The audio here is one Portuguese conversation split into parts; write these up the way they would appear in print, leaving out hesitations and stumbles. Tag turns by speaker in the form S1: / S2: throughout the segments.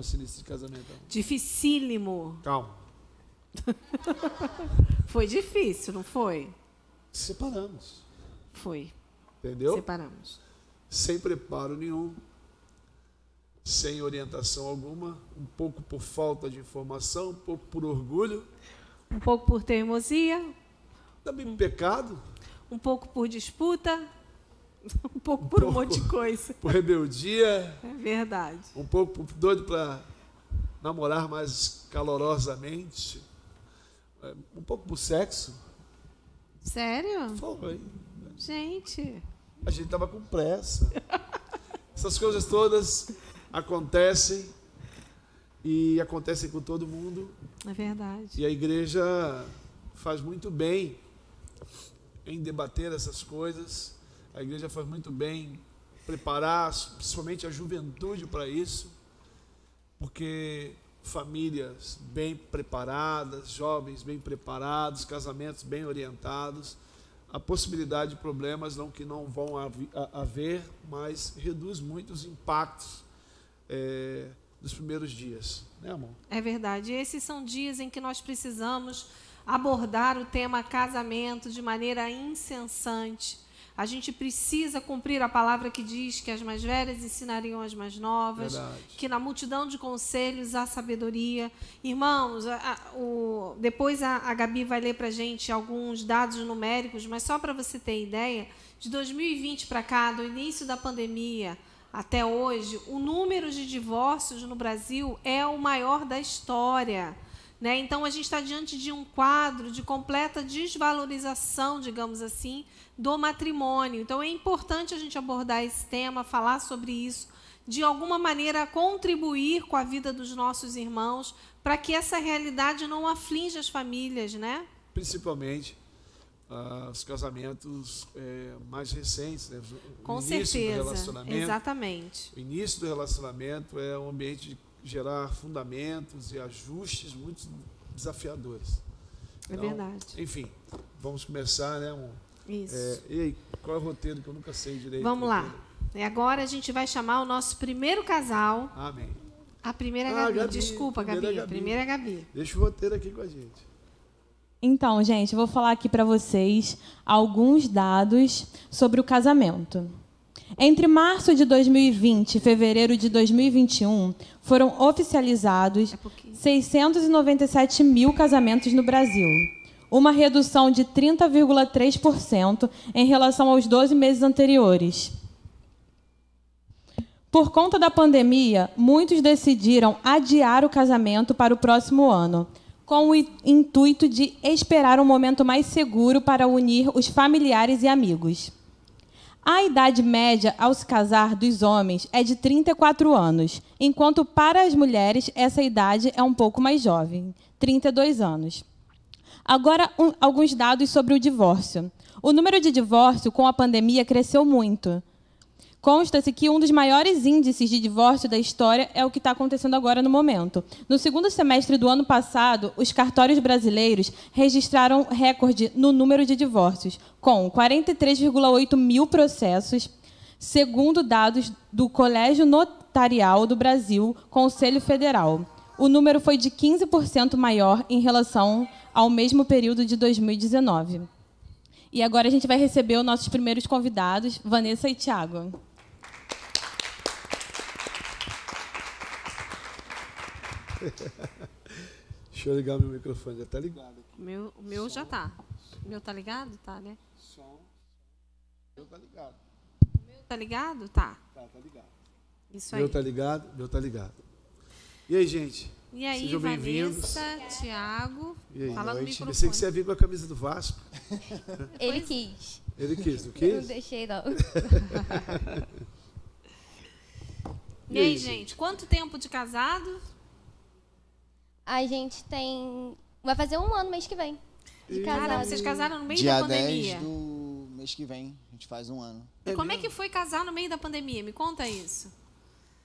S1: nosso início de casamento?
S2: Dificílimo.
S1: Calma.
S2: Foi difícil, não foi?
S1: Separamos.
S2: Foi.
S1: Entendeu?
S2: Separamos.
S1: Sem preparo nenhum, sem orientação alguma, um pouco por falta de informação, um pouco por orgulho.
S2: Um pouco por teimosia.
S1: Também um pecado.
S2: Um pouco por disputa. Um pouco por um monte de coisa.
S1: Por rebeldia.
S2: É verdade.
S1: Um pouco doido para namorar mais calorosamente. Um pouco por sexo.
S2: Sério?
S1: Foi.
S2: Gente.
S1: A gente estava com pressa. Essas coisas todas acontecem e acontecem com todo mundo.
S2: É verdade.
S1: E a igreja faz muito bem em debater essas coisas. A igreja faz muito bem em preparar, principalmente a juventude, para isso, porque famílias bem preparadas, jovens bem preparados, casamentos bem orientados, a possibilidade de problemas não que não vão haver, mas reduz muito os impactos dos primeiros dias, né, amor?
S2: É verdade. Esses são dias em que nós precisamos abordar o tema casamento de maneira incessante. A gente precisa cumprir a palavra que diz que as mais velhas ensinariam as mais novas, verdade, que na multidão de conselhos há sabedoria. Irmãos, depois a Gabi vai ler para a gente alguns dados numéricos, mas só para você ter ideia, de 2020 para cá, do início da pandemia até hoje, o número de divórcios no Brasil é o maior da história. Né? Então, a gente está diante de um quadro de completa desvalorização, digamos assim, do matrimônio. Então, é importante a gente abordar esse tema, falar sobre isso, de alguma maneira contribuir com a vida dos nossos irmãos, para que essa realidade não aflinja as famílias, né?
S1: Principalmente os casamentos mais recentes, né?
S2: Com
S1: início
S2: certeza,
S1: do relacionamento.
S2: Exatamente.
S1: O início do relacionamento é um ambiente de gerar fundamentos e ajustes muito desafiadores.
S2: É verdade.
S1: Enfim, vamos começar, né, amor?
S2: Isso.
S1: E aí, qual é o roteiro que eu nunca sei direito?
S2: Vamos lá. Agora a gente vai chamar o nosso primeiro casal.
S1: Amém.
S2: A primeira é a Gabi. Desculpa, Gabi. A primeira é a Gabi.
S1: Deixa o roteiro aqui com a gente.
S3: Então, gente, eu vou falar aqui para vocês alguns dados sobre o casamento. Entre março de 2020 e fevereiro de 2021, foram oficializados 697 mil casamentos no Brasil, uma redução de 30,3% em relação aos 12 meses anteriores. Por conta da pandemia, muitos decidiram adiar o casamento para o próximo ano, com o intuito de esperar um momento mais seguro para unir os familiares e amigos. A idade média ao se casar dos homens é de 34 anos, enquanto para as mulheres essa idade é um pouco mais jovem, 32 anos. Agora, alguns dados sobre o divórcio. O número de divórcio com a pandemia cresceu muito. Consta-se que um dos maiores índices de divórcio da história é o que está acontecendo agora no momento. No segundo semestre do ano passado, os cartórios brasileiros registraram recorde no número de divórcios, com 43,8 mil processos, segundo dados do Colégio Notarial do Brasil, Conselho Federal. O número foi de 15% maior em relação ao mesmo período de 2019. E agora a gente vai receber os nossos primeiros convidados, Vanessa e Thiago.
S1: Deixa eu ligar meu microfone, já está ligado aqui.
S2: O meu já está. O meu está ligado? Tá, né?
S1: Som. O meu está ligado.
S2: O meu está ligado? Tá.
S1: Tá ligado.
S2: Isso aí.
S1: Meu está ligado, meu está ligado. E aí, gente?
S2: E aí,
S1: sejam bem-vindos.
S2: Vanessa, Thiago,
S1: e aí,
S2: fala no
S1: noite.
S2: microfone.
S1: Pensei que você ia vir com a camisa do Vasco.
S4: Ele quis.
S1: Ele quis, não
S4: Eu
S1: quis?
S4: não deixei, não.
S2: E aí, gente, quanto tempo de casado?
S4: A gente tem... Vai fazer um ano mês que vem. De
S2: Cara,
S4: casado.
S2: vocês casaram no meio
S5: Dia
S2: da pandemia.
S5: 10 do mês que vem, a gente faz um ano.
S2: E como é que foi casar no meio da pandemia? Me conta isso.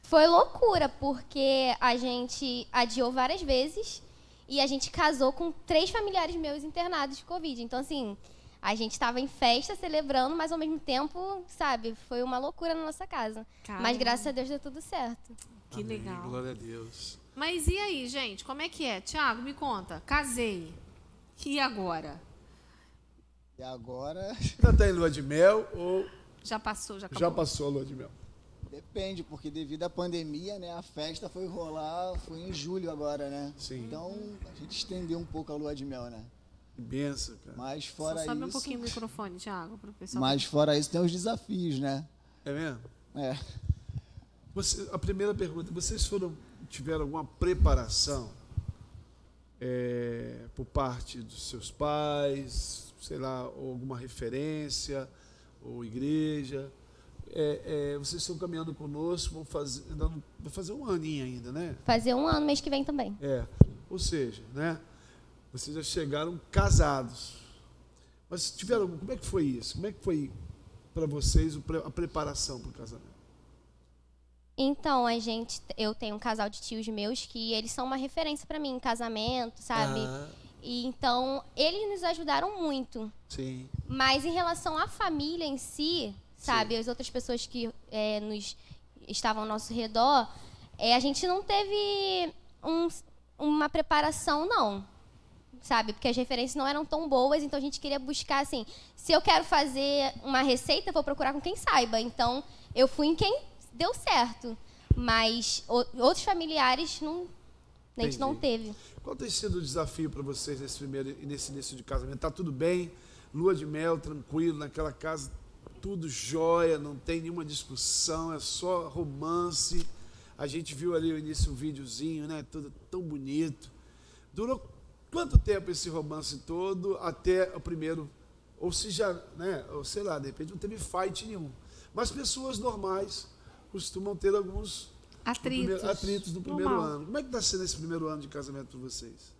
S4: Foi loucura, porque a gente adiou várias vezes e a gente casou com 3 familiares meus internados de Covid. Então, assim, A gente estava em festa, celebrando, mas ao mesmo tempo, sabe, foi uma loucura na nossa casa.
S2: Caramba.
S4: Mas graças a Deus deu tudo certo.
S2: Que
S1: Amém,
S2: legal.
S1: Glória a Deus.
S2: Mas e aí, gente? Como é que é? Tiago, me conta. Casei. E agora?
S5: E agora,
S1: Já está em lua de mel ou
S2: Já passou, já acabou?
S1: já passou a lua de mel?
S5: depende, porque devido à pandemia, né, a festa foi em julho agora, né?
S1: Sim.
S5: Então, a gente estendeu um pouco a lua de mel, né?
S1: Que benção, cara.
S5: Mas
S2: Só
S5: fora
S2: sobe um
S5: isso,
S2: pouquinho o microfone, Tiago, para o pessoal.
S5: mas fora isso tem os desafios, né?
S1: É mesmo?
S5: É.
S1: A primeira pergunta, tiveram alguma preparação por parte dos seus pais, sei lá, ou alguma referência, ou igreja? Vocês estão caminhando conosco, vai fazer um aninho ainda, né?
S4: Fazer um ano mês que vem também.
S1: Ou seja, né? Vocês já chegaram casados. Mas como é que foi isso? Como é que foi para vocês a preparação para o casamento?
S4: Então, eu tenho um casal de tios meus que eles são uma referência para mim em casamento, sabe? E então, eles nos ajudaram muito.
S1: Sim.
S4: Mas em relação à família em si, sabe? As outras pessoas que estavam ao nosso redor, a gente não teve uma preparação, não. Sabe? Porque as referências não eram tão boas, então a gente queria buscar, assim, se eu quero fazer uma receita, eu vou procurar com quem saiba. Então, eu fui em quem deu certo. Mas outros familiares, a gente não teve.
S1: Qual tem sido o desafio para vocês nesse início de casamento? Tá tudo bem? Lua de mel, tranquilo, naquela casa, tudo jóia, não tem nenhuma discussão, é só romance. A gente viu ali no início um videozinho, né? Tudo tão bonito. Durou quanto tempo esse romance todo até o primeiro? Ou se já, né? Ou sei lá, de repente não teve fight nenhum. Mas pessoas normais costumam ter alguns atritos no primeiro ano. Como é que está sendo esse primeiro ano de casamento para vocês?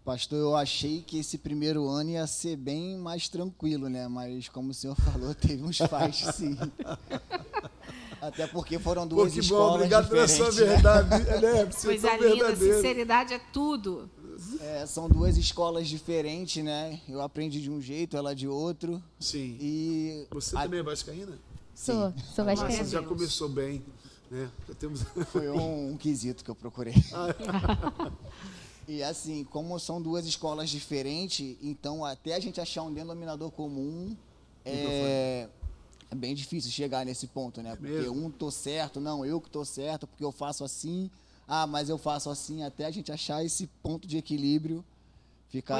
S5: Pastor, eu achei que esse primeiro ano ia ser bem mais tranquilo, né? Mas como o senhor falou, teve uns fights, sim. Até porque foram duas escolas
S1: obrigado
S5: diferentes,
S1: pela sua verdade, né?
S2: Coisa linda, sinceridade é tudo.
S5: São duas escolas diferentes, né? Eu aprendi de um jeito, ela de outro.
S1: Sim.
S5: E
S1: você também é vascaína?
S4: Sou
S1: Nossa,
S4: vascaína.
S1: já começou bem, né? Já temos...
S5: Foi um quesito que eu procurei. E assim, como são duas escolas diferentes, então até a gente achar um denominador comum é bem difícil chegar nesse ponto, né? Porque tô certo, não, eu que tô certo, porque eu faço assim, mas eu faço assim, até a gente achar esse ponto de equilíbrio, fica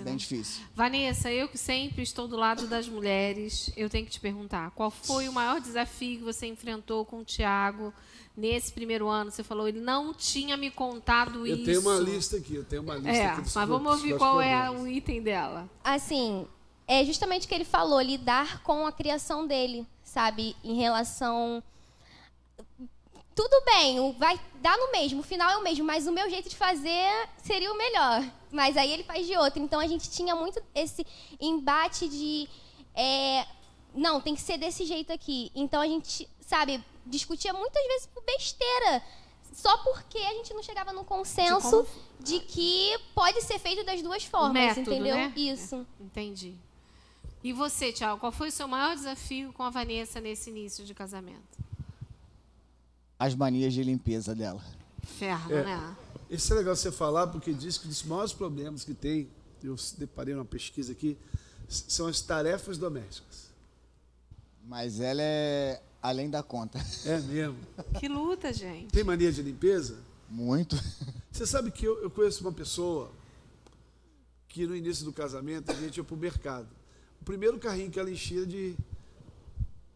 S5: bem difícil.
S2: Vanessa, eu que sempre estou do lado das mulheres, eu tenho que te perguntar, qual foi o maior desafio que você enfrentou com o Tiago nesse primeiro ano? Você falou, ele não tinha me contado isso.
S1: Eu tenho uma lista aqui,
S2: mas vamos ouvir qual é o item dela.
S4: Assim, é justamente o que ele falou, lidar com a criação dele, sabe? Em relação... Tudo bem, vai dar no mesmo, o final é o mesmo, mas o meu jeito de fazer seria o melhor. Mas aí ele faz de outro. Então, a gente tinha muito esse embate de... não, tem que ser desse jeito aqui. Então, a gente, sabe, discutia muitas vezes por besteira. Só porque a gente não chegava no consenso de que pode ser feito das duas formas,
S2: método,
S4: entendeu?
S2: Né?
S4: Isso.
S2: Entendi. E você, Tiago, qual foi o seu maior desafio com a Vanessa nesse início de casamento?
S5: As manias de limpeza dela.
S2: Ferro, né?
S1: Isso é legal você falar, porque diz que um dos maiores problemas que tem, eu deparei numa pesquisa aqui, são as tarefas domésticas.
S5: Mas ela é além da conta.
S1: É mesmo.
S2: Que luta, gente.
S1: Tem mania de limpeza?
S5: Muito.
S1: Você sabe que eu conheço uma pessoa que no início do casamento a gente ia para o mercado. O primeiro carrinho que ela enchia de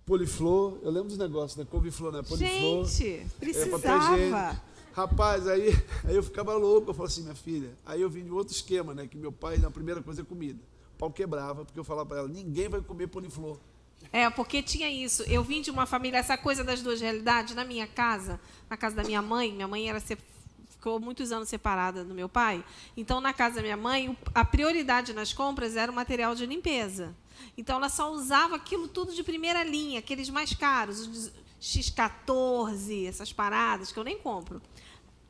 S1: poliflor, eu lembro dos negócios, né? Couve-flor, né? Poliflor.
S2: Gente,
S1: papel
S2: precisava.
S1: higiênico. Rapaz, aí eu ficava louco, eu falava assim, minha filha, aí eu vim de outro esquema, né? Que meu pai, na primeira coisa é comida. O pau quebrava, porque eu falava para ela, ninguém vai comer poliflor.
S2: Porque tinha isso. Eu vim de uma família, essa coisa das duas realidades, na minha casa, na casa da minha mãe ficou muitos anos separada do meu pai, então na casa da minha mãe, a prioridade nas compras era o material de limpeza. Então ela só usava aquilo tudo de primeira linha, aqueles mais caros, os X14, essas paradas que eu nem compro.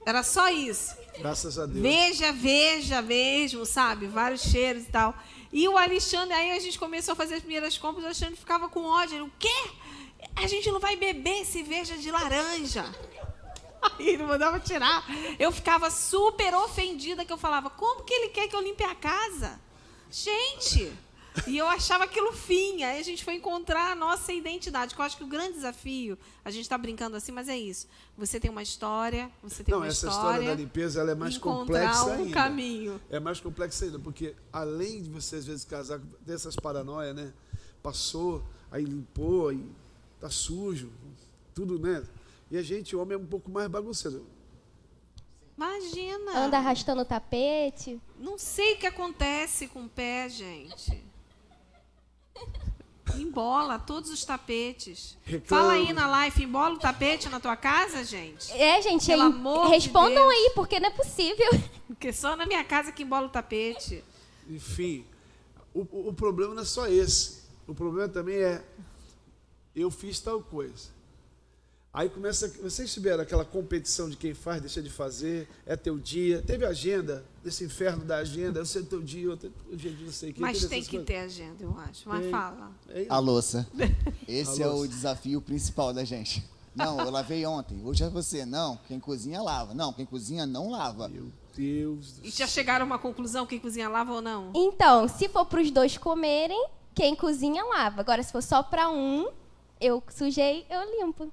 S2: Era só isso.
S1: Graças a Deus.
S2: Veja mesmo, sabe? Vários cheiros e tal. E o Alexandre, aí a gente começou a fazer as primeiras compras, o Alexandre ficava com ódio. Ele, o quê? A gente não vai beber esse Veja de laranja. Aí ele mandava tirar. Eu ficava super ofendida, que eu falava, como que ele quer que eu limpe a casa? Gente! E eu achava aquilo fim. Aí a gente foi encontrar a nossa identidade, que eu acho que o grande desafio, a gente está brincando assim, mas é isso. Você tem uma história, você tem uma história.
S1: Essa história da limpeza ela é mais complexa ainda.
S2: Caminho.
S1: É mais complexa ainda, porque além de você às vezes casar dessas paranoias, né? Passou, aí limpou, aí tá sujo, tudo, né? E a gente, homem, é um pouco mais bagunceiro.
S2: Imagina.
S4: Anda arrastando o tapete.
S2: Não sei o que acontece com o pé, gente. Embola todos os tapetes.
S1: Reclama.
S2: Fala aí na live, embola o tapete na tua casa, gente?
S4: É, gente,
S2: Pelo
S4: aí,
S2: amor de
S4: respondam
S2: Deus.
S4: aí, porque não é possível.
S2: Porque só na minha casa que embola o tapete.
S1: Enfim, o problema não é só esse. O problema também é, eu fiz tal coisa. Aí começa, vocês tiveram aquela competição de quem faz, deixa de fazer, é teu dia. Teve agenda, desse inferno da agenda, eu sei teu dia, outro dia de não sei o que.
S2: Mas tem que ter agenda, eu acho. Mas fala.
S5: A louça. Esse
S1: A
S5: é
S1: louça.
S5: o desafio principal da gente. Não, eu lavei ontem, hoje é você. Não, quem cozinha lava. Não, quem cozinha não lava.
S1: Meu Deus do
S2: E já chegaram a uma conclusão, quem cozinha lava ou não?
S4: Então, se for para os dois comerem, quem cozinha lava. Agora, se for só para um, eu sujei, eu limpo.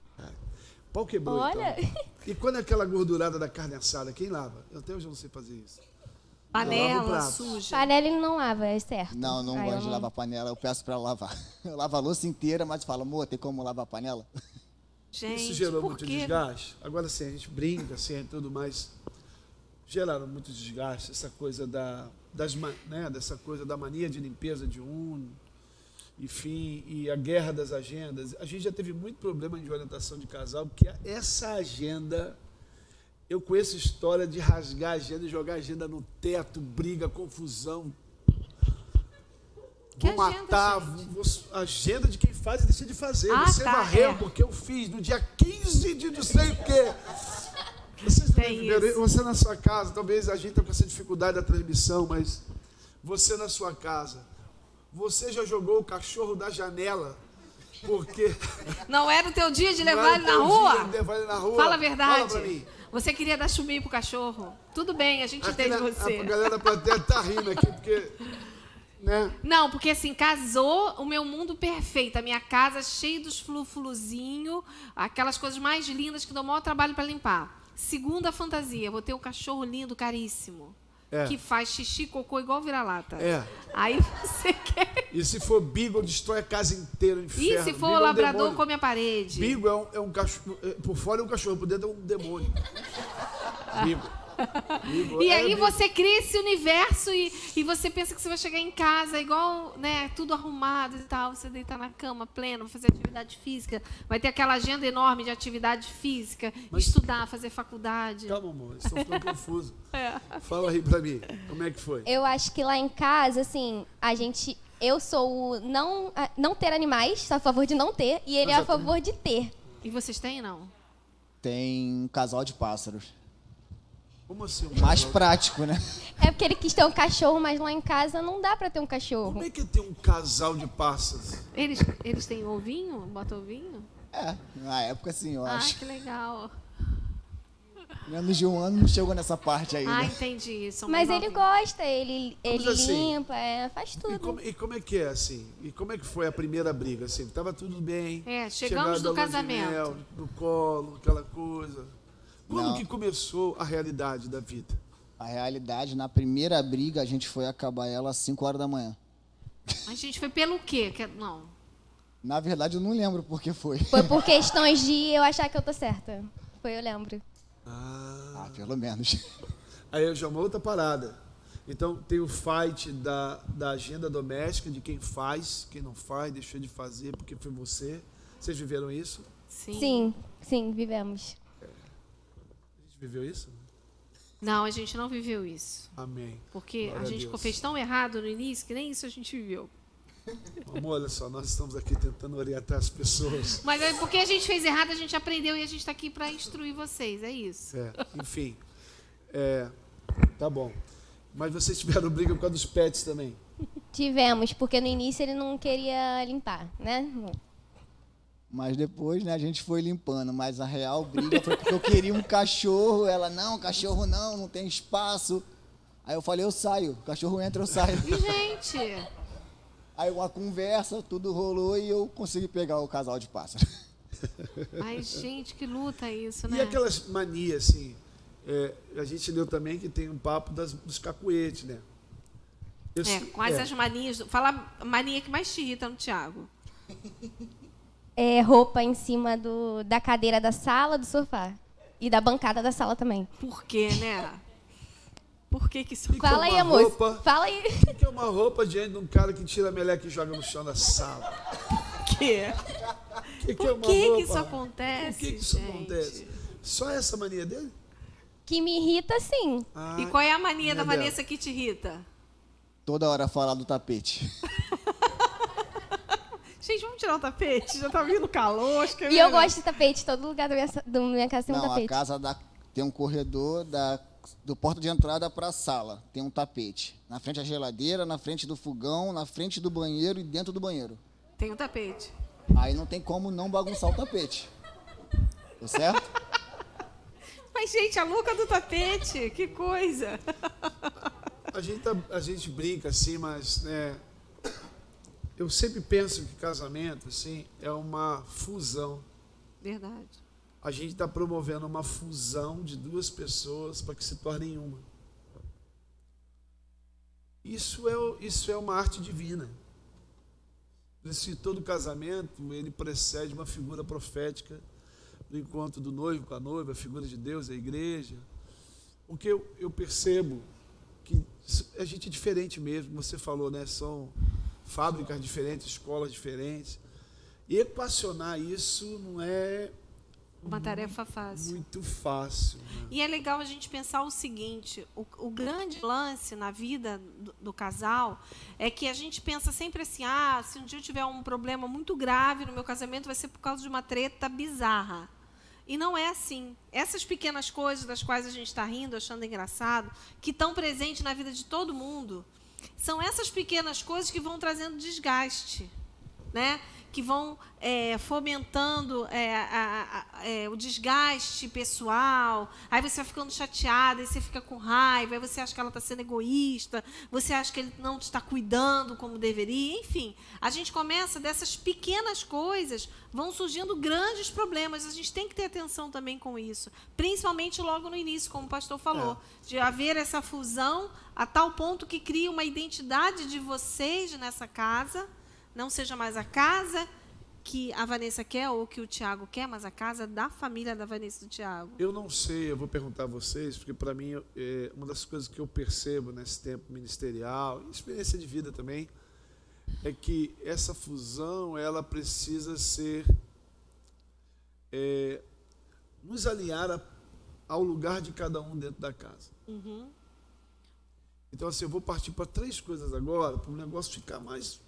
S1: Pau quebrou,
S4: Olha.
S1: então. E quando é aquela gordurada da carne assada, quem lava? Eu até hoje não sei fazer isso. Lava o
S2: Panela
S1: prato.
S2: suja.
S4: Panela ele não lava, é certo.
S5: Não, não
S4: Aí eu
S5: gosto de lavar panela, eu peço pra lavar. Eu lavo a louça inteira, mas falo, amor, tem como lavar a panela?
S2: Gente,
S1: Isso gerou
S2: por
S1: muito
S2: quê?
S1: desgaste. Agora sim, a gente brinca assim e tudo mais. Geraram muito desgaste, essa coisa dessa coisa da mania de limpeza de um, enfim, e a guerra das agendas. A gente já teve muito problema de orientação de casal, porque essa agenda, eu conheço história de rasgar a agenda e jogar a agenda no teto, briga, confusão.
S2: Que
S1: Vou
S2: agenda,
S1: matar a agenda de quem faz e deixa de fazer.
S2: Ah,
S1: Você
S2: tá,
S1: varreu
S2: é.
S1: porque eu fiz no dia 15 de não sei o quê. Vocês não
S2: Tem
S1: viveram
S2: isso.
S1: você na sua casa, talvez a gente está com essa dificuldade da transmissão, mas você na sua casa, você já jogou o cachorro da janela porque
S2: Não era o teu dia de
S1: não
S2: levar
S1: era
S2: ele na
S1: teu
S2: rua?
S1: dia de levar ele na rua?
S2: Fala a verdade.
S1: Fala pra mim.
S2: Você queria dar chuminho pro cachorro? Tudo bem, a gente
S1: Aqui
S2: entende
S1: a
S2: você.
S1: galera da plateia tá rindo aqui porque, né?
S2: Não, porque assim, casou o meu mundo perfeito. A minha casa cheia dos flufluzinhos, aquelas coisas mais lindas que dão o maior trabalho para limpar. Segunda fantasia, vou ter um cachorro lindo, caríssimo,
S1: É.
S2: que faz xixi e cocô igual vira-lata.
S1: É.
S2: Aí você quer...
S1: E se for Beagle, destrói a casa inteira, o inferno.
S2: E se for
S1: Beagle é um
S2: labrador,
S1: demônio.
S2: come a parede.
S1: Beagle é um cachorro, por fora é um cachorro, por dentro é um demônio. Beagle. Beagle
S2: E
S1: é
S2: aí
S1: Beagle.
S2: você cria esse universo e você pensa que você vai chegar em casa igual, né, tudo arrumado e tal, você deitar na cama pleno, fazer atividade física, vai ter aquela agenda enorme de atividade física, estudar, fazer faculdade.
S1: Calma, amor, eles estão ficando confusos.
S2: É.
S1: Fala aí pra mim, como é que foi?
S4: Eu acho que lá em casa, assim, eu sou o não ter animais, sou a favor de não ter, e ele é a favor de ter.
S2: E vocês têm, não?
S5: Tem um casal de pássaros.
S1: Como assim?
S5: Mais prático, né?
S4: É porque ele quis ter um cachorro, mas lá em casa não dá pra ter um cachorro.
S1: Como é que tem um casal de pássaros?
S2: Eles têm ovinho? Bota ovinho?
S5: É, na época sim, eu
S2: Ah,
S5: acho.
S2: que legal.
S5: Menos de um ano não chegou nessa parte ainda.
S2: Ah, entendi. São
S4: Mas
S2: bem
S4: ele
S2: novinhos.
S4: gosta, ele
S1: assim?
S4: limpa, faz tudo.
S1: E como é que é, assim? E como é que foi a primeira briga, assim? Tava tudo bem?
S2: É, chegamos
S1: chegada
S2: no
S1: da lua de
S2: casamento.
S1: mel, no colo, aquela coisa. Quando
S5: Não.
S1: que começou a realidade da vida?
S5: A realidade, na primeira briga, a gente foi acabar ela às 5 horas da manhã.
S2: A gente foi pelo quê? Não.
S5: Na verdade, eu não lembro por que foi.
S4: Foi por questões de eu achar que eu tô certa. Foi, eu lembro.
S5: Ah, pelo menos.
S1: Aí já é uma outra parada. Então tem o fight da agenda doméstica, de quem faz, quem não faz, deixou de fazer porque foi você. Vocês viveram isso?
S4: Sim, vivemos.
S1: A gente viveu isso?
S2: Não, a gente não viveu isso.
S1: Amém.
S2: Porque
S1: Glória
S2: a gente
S1: Deus.
S2: fez tão errado no início que nem isso a gente viveu.
S1: Amor, olha só, nós estamos aqui tentando orientar as pessoas.
S2: Mas é porque a gente fez errado, a gente aprendeu e a gente está aqui para instruir vocês, é isso.
S1: Enfim, tá bom. Mas vocês tiveram briga por causa dos pets também?
S4: Tivemos, porque no início ele não queria limpar, né?
S5: Mas depois, né, a gente foi limpando. Mas a real briga foi porque eu queria um cachorro. Ela, não, cachorro não tem espaço. Aí eu falei, eu saio. O cachorro entra, eu saio.
S2: E, gente...
S5: Aí uma conversa, tudo rolou e eu consegui pegar o casal de pássaros.
S2: Ai, gente, que luta isso, né?
S1: E aquelas manias, assim... a gente leu também que tem um papo dos cacuetes, né?
S2: Quais as manias... Fala a mania que mais te irrita no Tiago.
S4: Roupa em cima da cadeira da sala, do sofá. E da bancada da sala também.
S2: Por quê, né? Por que isso...
S4: Fala aí, amor. Fala aí.
S1: O que é uma roupa diante de um cara que tira a meleca e joga no chão da sala?
S2: Por quê? Por que isso acontece,
S1: Por que isso acontece? Só essa mania dele?
S4: Que me irrita, sim.
S2: E qual é a mania da Vanessa que te irrita?
S5: Toda hora falar do tapete.
S2: Gente, vamos tirar o tapete? Já tá vindo calor, acho que é
S4: E eu gosto de tapete. Todo lugar da minha casa tem um tapete.
S5: A casa tem um corredor do porta de entrada para a sala. Tem um tapete. Na frente da geladeira, na frente do fogão, na frente do banheiro e dentro do banheiro.
S2: Tem um tapete.
S5: Aí não tem como não bagunçar o tapete. Tá certo?
S2: Mas, gente, a louca do tapete, que coisa.
S1: A gente brinca assim, mas eu sempre penso que casamento assim, é uma fusão.
S2: Verdade.
S1: A gente está promovendo uma fusão de duas pessoas para que se tornem uma. Isso é uma arte divina. Por isso que todo casamento ele precede uma figura profética do encontro do noivo com a noiva, a figura de Deus, a igreja. Porque eu percebo que a gente é diferente mesmo, você falou, né? São fábricas diferentes, escolas diferentes. E equacionar isso não é
S2: uma tarefa fácil.
S1: Muito fácil. Né?
S2: E é legal a gente pensar o seguinte, o grande lance na vida do casal é que a gente pensa sempre assim, se um dia eu tiver um problema muito grave no meu casamento, vai ser por causa de uma treta bizarra. E não é assim. Essas pequenas coisas das quais a gente está rindo, achando engraçado, que estão presentes na vida de todo mundo, são essas pequenas coisas que vão trazendo desgaste, né? Que vão fomentando o desgaste pessoal. Aí você vai ficando chateada, aí você fica com raiva, aí você acha que ela está sendo egoísta, você acha que ele não está cuidando como deveria. Enfim, a gente começa dessas pequenas coisas, vão surgindo grandes problemas. A gente tem que ter atenção também com isso, principalmente logo no início, como o pastor falou, de haver essa fusão a tal ponto que cria uma identidade de vocês nessa casa. Não seja mais a casa que a Vanessa quer ou que o Tiago quer, mas a casa da família da Vanessa e do Tiago.
S1: Eu não sei, eu vou perguntar a vocês, porque para mim, uma das coisas que eu percebo nesse tempo ministerial, experiência de vida também, é que essa fusão, ela precisa ser, nos alinhar ao lugar de cada um dentro da casa.
S2: Uhum.
S1: Então, assim, eu vou partir para 3 coisas agora, para o negócio ficar mais...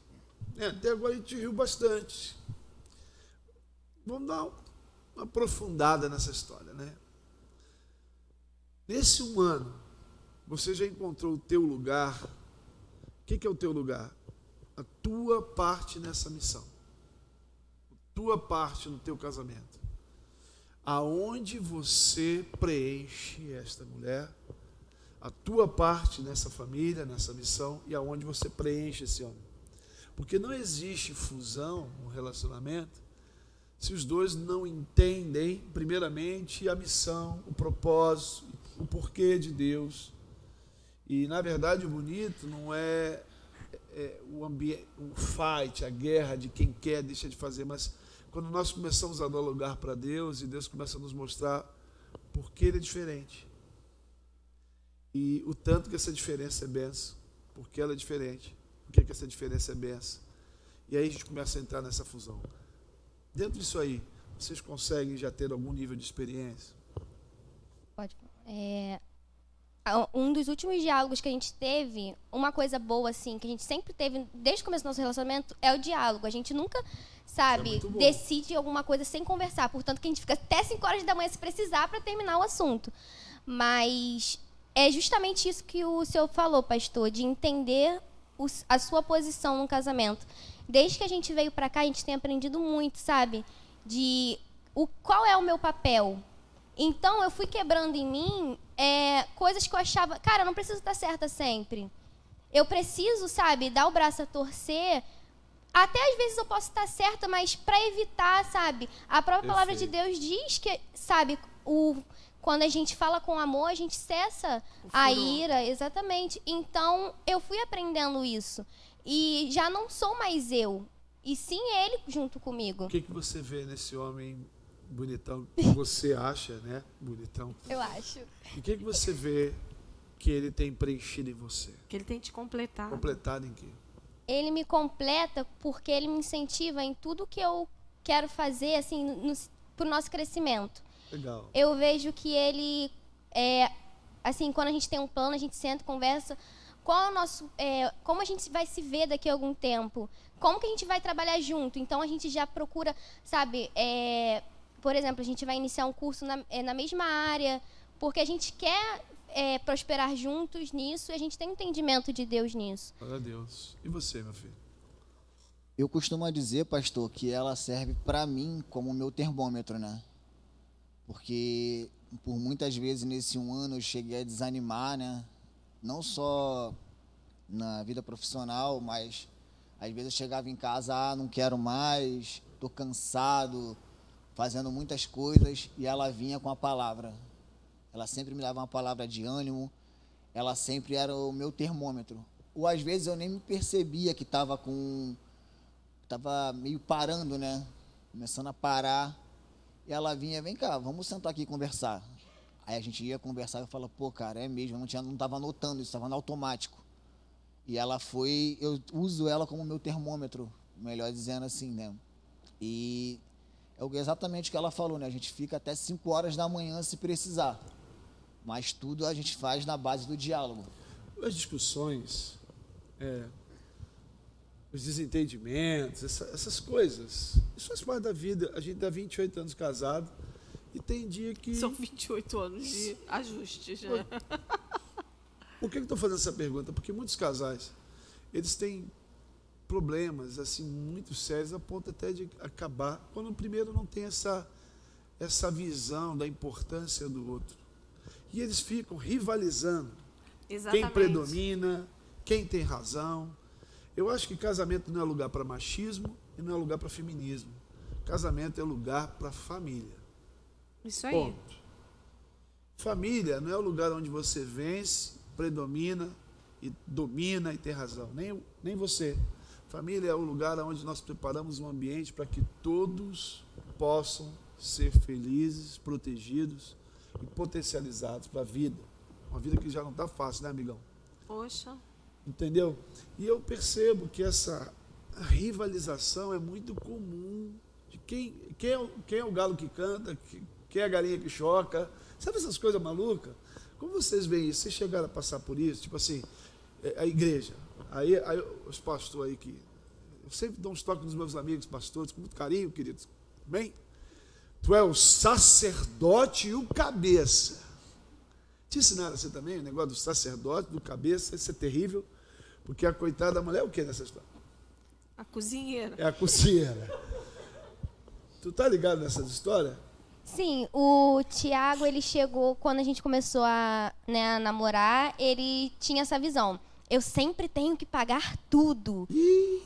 S1: até agora a gente riu bastante. Vamos dar uma aprofundada nessa história, né? Nesse 1 ano, você já encontrou o teu lugar. O que é o teu lugar? A tua parte nessa missão. A tua parte no teu casamento. Aonde você preenche esta mulher, a tua parte nessa família, nessa missão, e aonde você preenche esse homem. Porque não existe fusão no relacionamento se os dois não entendem, primeiramente, a missão, o propósito, o porquê de Deus. E, na verdade, o bonito não é o ambiente, o fight, a guerra de quem quer, deixa de fazer, mas quando nós começamos a dar lugar para Deus e Deus começa a nos mostrar por que Ele é diferente. E o tanto que essa diferença é bênção, porque ela é diferente. O que essa diferença é benção? E aí a gente começa a entrar nessa fusão. Dentro disso aí, vocês conseguem já ter algum nível de experiência?
S4: Pode. um dos últimos diálogos que a gente teve, uma coisa boa, assim, que a gente sempre teve, desde o começo do nosso relacionamento, é o diálogo. A gente nunca, sabe, decide alguma coisa sem conversar. Portanto, que a gente fica até 5 horas da manhã se precisar para terminar o assunto. Mas é justamente isso que o senhor falou, pastor, de entender a sua posição no casamento. Desde que a gente veio para cá, a gente tem aprendido muito, sabe? Qual é o meu papel. Então, eu fui quebrando em mim coisas que eu achava... Cara, eu não preciso estar certa sempre. Eu preciso, sabe, dar o braço a torcer. Até às vezes eu posso estar certa, mas para evitar, sabe? A própria palavra de Deus diz que, sabe, quando a gente fala com amor, a gente cessa a ira. Exatamente. Então, eu fui aprendendo isso. E já não sou mais eu. E sim ele junto comigo.
S1: O que você vê nesse homem bonitão que você acha, né? Bonitão.
S4: Eu acho.
S1: E o que você vê que ele tem preenchido em você?
S2: Que ele tem te completado.
S1: Completado em quê?
S4: Ele me completa porque ele me incentiva em tudo que eu quero fazer, assim, pro nosso crescimento.
S1: Legal.
S4: Eu vejo que ele, assim, quando a gente tem um plano, a gente senta, conversa, qual é o nosso, como a gente vai se ver daqui a algum tempo, como que a gente vai trabalhar junto. Então, a gente já procura, sabe, por exemplo, a gente vai iniciar um curso na mesma área, porque a gente quer prosperar juntos nisso e a gente tem entendimento de Deus nisso.
S1: Glória a Deus. E você, meu filho?
S5: Eu costumo dizer, pastor, que ela serve para mim como meu termômetro, né? Porque por muitas vezes nesse 1 ano eu cheguei a desanimar, né? Não só na vida profissional, mas às vezes eu chegava em casa, não quero mais, tô cansado, fazendo muitas coisas, e ela vinha com a palavra. Ela sempre me dava uma palavra de ânimo, ela sempre era o meu termômetro. Ou às vezes eu nem me percebia que estava meio parando, né? Começando a parar. E ela vinha, vem cá, vamos sentar aqui e conversar. Aí a gente ia conversar e eu falava, pô, cara, é mesmo, eu não estava anotando isso, estava no automático. E ela foi, eu uso ela como meu termômetro, melhor dizendo assim, né? E é exatamente o que ela falou, né? A gente fica até 5 horas da manhã se precisar. Mas tudo a gente faz na base do diálogo.
S1: As discussões, os desentendimentos, essas coisas, isso faz parte da vida. A gente está 28 anos casado e tem dia que...
S2: São 28 anos de ajustes, né?
S1: Por que eu estou fazendo essa pergunta? Porque muitos casais, eles têm problemas assim muito sérios a ponto até de acabar quando o primeiro não tem essa visão da importância do outro. E eles ficam rivalizando.
S2: Exatamente.
S1: Quem predomina, quem tem razão. Eu acho que casamento não é lugar para machismo e não é lugar para feminismo. Casamento é lugar para família.
S2: Isso aí.
S1: Ponto. Família não é o lugar onde você vence, predomina e domina e tem razão. Nem você. Família é o lugar onde nós preparamos um ambiente para que todos possam ser felizes, protegidos e potencializados para a vida. Uma vida que já não está fácil, né, amigão?
S2: Poxa.
S1: Entendeu? E eu percebo que essa rivalização é muito comum. De quem é o galo que canta, quem é a galinha que choca. Sabe essas coisas malucas? Como vocês veem isso? Vocês chegaram a passar por isso? Tipo assim, a igreja. Aí os pastores aí que... Eu sempre dou uns toques nos meus amigos pastores, com muito carinho, queridos. Bem? Tu é o sacerdote e o cabeça. Te ensinaram assim também, o negócio do sacerdote, do cabeça, isso é terrível, porque a coitada da mulher é o que nessa história?
S2: A cozinheira.
S1: É a cozinheira. Tu tá ligado nessas histórias?
S4: Sim, o Tiago, ele chegou, quando a gente começou a namorar, ele tinha essa visão. Eu sempre tenho que pagar tudo.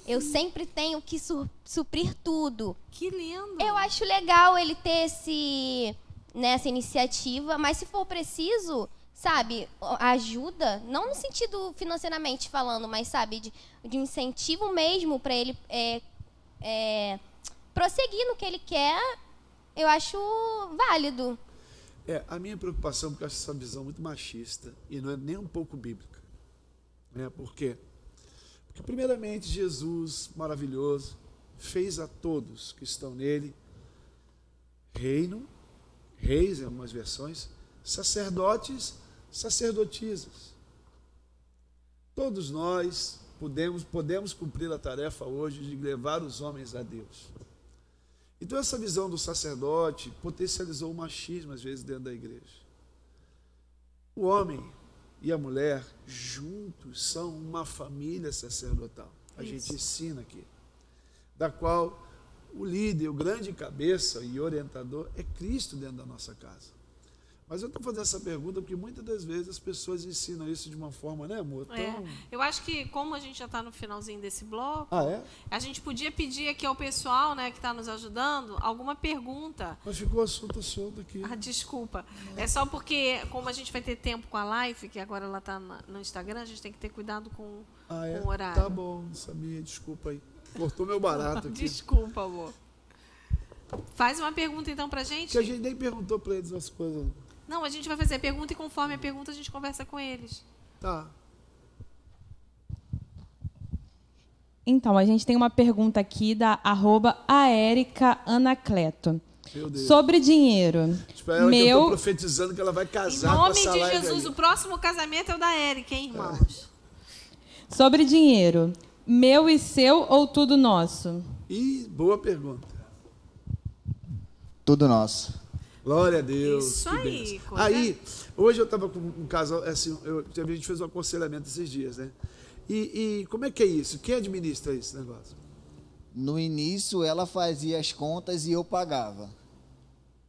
S4: Eu sempre tenho que suprir tudo.
S2: Que lindo.
S4: Eu acho legal ele ter essa iniciativa, mas se for preciso, sabe, ajuda, não no sentido financeiramente falando, mas, sabe, de incentivo mesmo para ele prosseguir no que ele quer, eu acho válido.
S1: A minha preocupação, porque eu acho essa visão muito machista e não é nem um pouco bíblica. Por quê? Porque, primeiramente, Jesus, maravilhoso, fez a todos que estão nele reis em algumas versões, sacerdotes sacerdotisas. Todos nós podemos cumprir a tarefa hoje de levar os homens a Deus. Então essa visão do sacerdote potencializou o machismo às vezes dentro da igreja. O homem e a mulher juntos são uma família sacerdotal. A gente ensina aqui, da qual o líder, o grande cabeça e orientador é Cristo dentro da nossa casa. Mas eu estou fazendo essa pergunta porque muitas das vezes as pessoas ensinam isso de uma forma, né, amor?
S2: Eu acho que, como a gente já está no finalzinho desse bloco,
S1: a
S2: gente podia pedir aqui ao pessoal, né, que está nos ajudando, alguma pergunta.
S1: Mas ficou assunto solto aqui.
S2: Desculpa. É só porque, como a gente vai ter tempo com a live, que agora ela está no Instagram, a gente tem que ter cuidado com o horário.
S1: Tá bom, não sabia, desculpa aí. Cortou meu barato aqui.
S2: Desculpa, amor. Faz uma pergunta então pra gente.
S1: Que a gente nem perguntou para eles as coisas.
S2: Não, a gente vai fazer a pergunta e conforme a pergunta a gente conversa com eles.
S1: Tá.
S3: Então, a gente tem uma pergunta aqui da @aericaanacleto.
S1: Meu Deus.
S3: Sobre dinheiro.
S1: Espera ela que eu estou profetizando que ela vai casar com essa live.
S2: Em nome de Jesus,
S1: aí.
S2: O próximo casamento é o da Érica, hein, irmãos?
S3: Sobre dinheiro. Meu e seu ou tudo nosso?
S1: Boa pergunta.
S5: Tudo nosso.
S1: Glória a Deus.
S2: Isso aí.
S1: Aí, hoje eu estava com um casal, assim, a gente fez um aconselhamento esses dias, né? E como é que é isso? Quem administra esse negócio?
S5: No início, ela fazia as contas e eu pagava.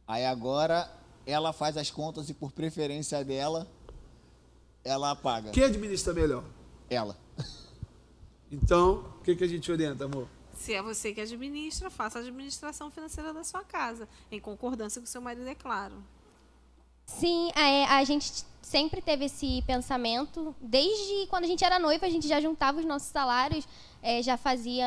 S5: Aí agora, ela faz as contas e por preferência dela, ela paga.
S1: Quem administra melhor?
S5: Ela.
S1: Então, o que a gente orienta, amor?
S2: Se é você que administra, faça a administração financeira da sua casa, em concordância com o seu marido, é claro.
S4: Sim, a gente sempre teve esse pensamento. Desde quando a gente era noiva, a gente já juntava os nossos salários, já fazia,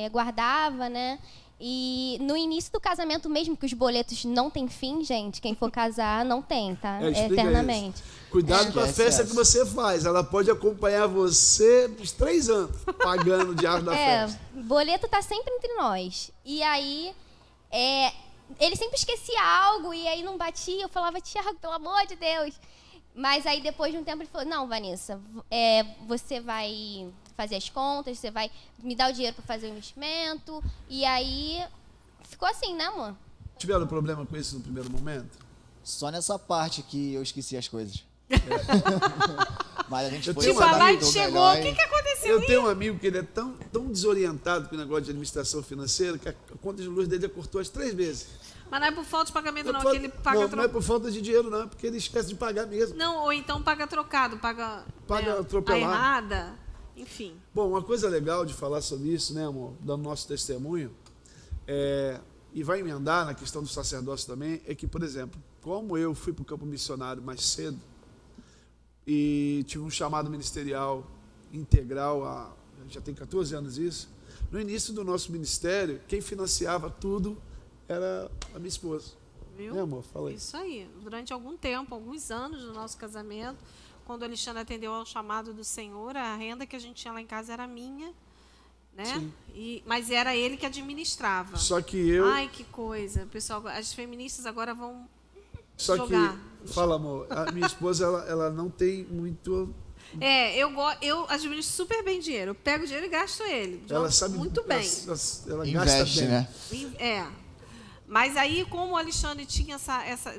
S4: guardava, né? E no início do casamento mesmo, que os boletos não têm fim, gente, quem for casar não tem, tá? Eternamente.
S1: Cuidado com a festa que você faz. Ela pode acompanhar você uns 3 anos, pagando o diabo da festa.
S4: O boleto tá sempre entre nós. E aí, ele sempre esquecia algo e aí não batia. Eu falava, Tiago, pelo amor de Deus. Mas aí depois de um tempo ele falou, não, Vanessa, você vai fazer as contas, você vai me dar o dinheiro para fazer o investimento. E aí ficou assim, né, amor?
S1: Tiveram problema com isso no primeiro momento?
S5: Só nessa parte que eu esqueci as coisas. Mas a gente foi
S2: Tipo, a light chegou, o que aconteceu?
S1: Eu tenho um amigo que ele é tão desorientado com o negócio de administração financeira que a conta de luz dele já cortou as 3 vezes.
S2: Mas não é por falta de pagamento, não, é que ele paga
S1: não é por falta de dinheiro, não, é porque ele esquece de pagar mesmo.
S2: Não, ou então paga trocado, paga
S1: atropelado.
S2: A errada, enfim.
S1: Bom, uma coisa legal de falar sobre isso, né, amor, dando nosso testemunho, e vai emendar na questão do sacerdócio também, é que, por exemplo, como eu fui para o campo missionário mais cedo e tive um chamado ministerial integral, já tem 14 anos isso, no início do nosso ministério, quem financiava tudo era a minha esposa.
S2: Viu?
S1: Né, amor? Fala aí.
S2: Isso aí. Durante algum tempo, alguns anos do nosso casamento, quando o Alexandre atendeu ao chamado do Senhor, a renda que a gente tinha lá em casa era minha, né? Sim. Mas era ele que administrava.
S1: Só que eu...
S2: Ai, que coisa. Pessoal, as feministas agora vão
S1: Só
S2: jogar.
S1: Fala, amor. A minha esposa, ela não tem muito...
S2: Eu administro super bem dinheiro. Eu pego o dinheiro e gasto ele.
S1: Ela sabe
S2: muito bem.
S1: Ela
S5: investe,
S1: gasta bem.
S5: né?
S2: Mas aí, como o Alexandre tinha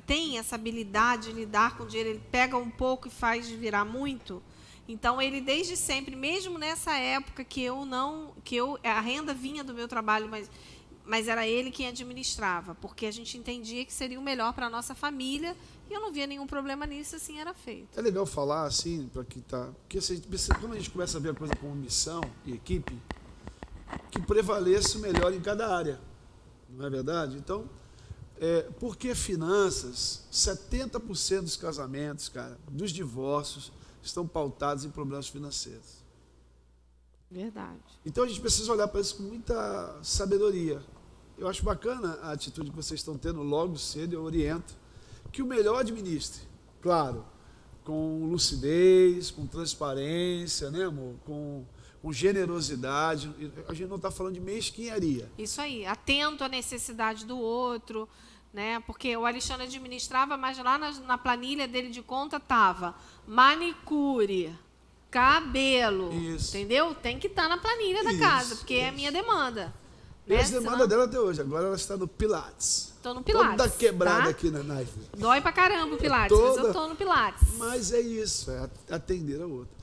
S2: tem essa habilidade de lidar com o dinheiro, ele pega um pouco e faz virar muito. Então, ele desde sempre, mesmo nessa época a renda vinha do meu trabalho, mas era ele quem administrava, porque a gente entendia que seria o melhor para a nossa família e eu não via nenhum problema nisso, assim era feito.
S1: É legal falar assim, para quem está... Porque quando a gente começa a ver a coisa como missão e equipe, que prevaleça o melhor em cada área. Não é verdade? Então, porque finanças, 70% dos casamentos, cara, dos divórcios, estão pautados em problemas financeiros.
S2: Verdade.
S1: Então, a gente precisa olhar para isso com muita sabedoria. Eu acho bacana a atitude que vocês estão tendo logo cedo, eu oriento, que o melhor administre. Claro, com lucidez, com transparência, né, amor? Com generosidade. A gente não está falando de mesquinharia.
S2: Isso aí, atento à necessidade do outro, né? Porque o Alexandre administrava, mas lá na planilha dele de conta estava manicure, cabelo, entendeu? Tem que estar na planilha da casa, porque é a minha demanda.
S1: E as demandas dela até hoje. Agora ela está no Pilates.
S2: Estou no Pilates.
S1: Toda quebrada, tá? Aqui na Naife.
S2: Dói pra caramba o Pilates, mas eu estou no Pilates.
S1: Mas é isso, é atender a outra.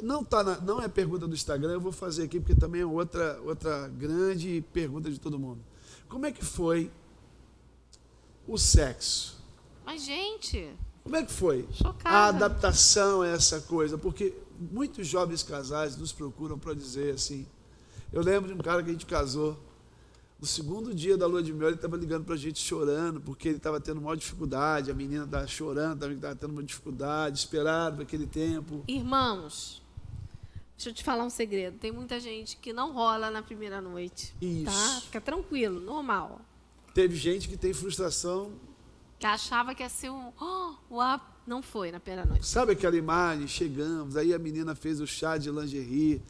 S1: Não é pergunta do Instagram, eu vou fazer aqui, porque também é outra grande pergunta de todo mundo. Como é que foi o sexo?
S2: Mas, gente...
S1: Como é que foi?
S2: Chocada.
S1: A adaptação a essa coisa? Porque muitos jovens casais nos procuram para dizer assim... Eu lembro de um cara que a gente casou. No segundo dia da lua de mel, ele estava ligando para a gente chorando, porque ele estava tendo maior dificuldade, a menina estava chorando, estava tendo uma dificuldade, esperaram aquele tempo.
S2: Irmãos, deixa eu te falar um segredo. Tem muita gente que não rola na primeira noite.
S1: Isso.
S2: Tá? Fica tranquilo, normal.
S1: Teve gente que tem frustração.
S2: Que achava que ia ser não foi na primeira noite.
S1: Sabe aquela imagem? Chegamos, aí a menina fez o chá de lingerie,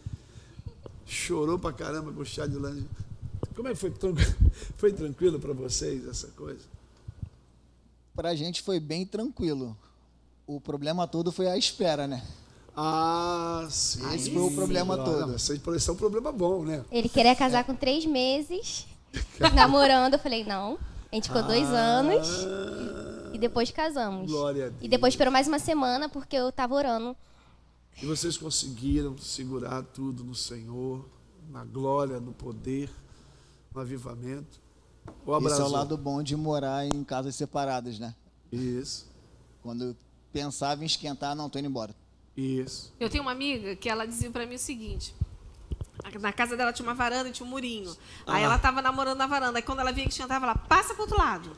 S1: chorou pra caramba com o chá de lingerie. Como é que foi? Foi tranquilo para vocês essa coisa?
S5: Pra gente foi bem tranquilo. O problema todo foi a espera, né?
S1: Ah, sim.
S5: Esse foi o problema todo.
S1: Esse é um problema bom, né?
S4: Ele queria casar com 3 meses, namorando. Eu falei, não. A gente ficou 2 anos e depois casamos.
S1: Glória a Deus.
S4: E depois esperou mais uma semana porque eu tava orando.
S1: E vocês conseguiram segurar tudo no Senhor, na glória, no poder, no avivamento.
S5: Esse é o lado bom de morar em casas separadas, né?
S1: Isso.
S5: Quando eu pensava em esquentar, não, tô indo embora.
S1: Isso.
S2: Eu tenho uma amiga que ela dizia pra mim o seguinte: na casa dela tinha uma varanda e tinha um murinho. Aí ela tava namorando na varanda. Aí quando ela via que esquentava, ela passa pro outro lado.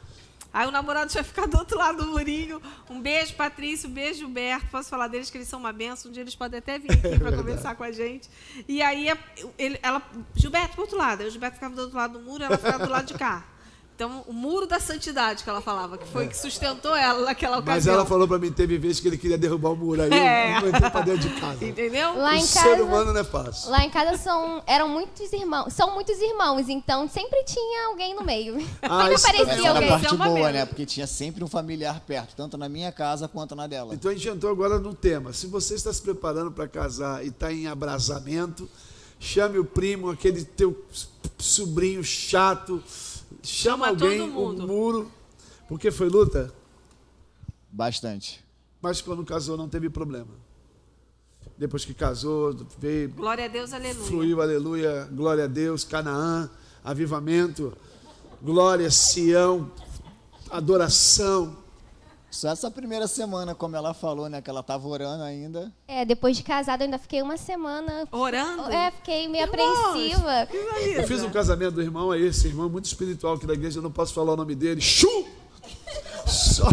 S2: Aí o namorado tinha ficado do outro lado do murinho. Um beijo, Patrício, um beijo, Gilberto. Posso falar deles que eles são uma benção. Um dia eles podem até vir aqui para conversar com a gente. E aí Gilberto pro outro lado. Aí o Gilberto ficava do outro lado do muro e ela ficava do lado de cá. Então, o muro da santidade que ela falava, que foi que sustentou ela naquela ocasião.
S1: Mas ela falou pra mim, teve vezes que ele queria derrubar o muro, aí eu entrei pra dentro de casa.
S2: Entendeu?
S4: Lá em
S1: ser
S4: casa,
S1: humano não é fácil.
S4: Lá em casa são muitos irmãos, então sempre tinha alguém no meio. Sempre aparecia
S5: Essa era
S4: alguém.
S5: a parte boa, né? Porque tinha sempre um familiar perto, tanto na minha casa quanto na dela.
S1: Então a gente entrou agora no tema. Se você está se preparando para casar e está em abrasamento, chame o primo, aquele teu sobrinho chato, chama alguém, o muro. Porque foi luta?
S5: Bastante.
S1: Mas quando casou não teve problema. Depois que casou, veio...
S2: Glória a Deus, aleluia.
S1: Fluiu, aleluia, glória a Deus, Canaã, avivamento, glória, Sião, adoração.
S5: Só essa primeira semana, como ela falou, né? Que ela estava orando ainda.
S4: Depois de casada, eu ainda fiquei uma semana...
S2: Orando?
S4: Fiquei meio apreensiva.
S1: Eu fiz um casamento do irmão, aí esse irmão muito espiritual aqui da igreja, eu não posso falar o nome dele. Chu! Só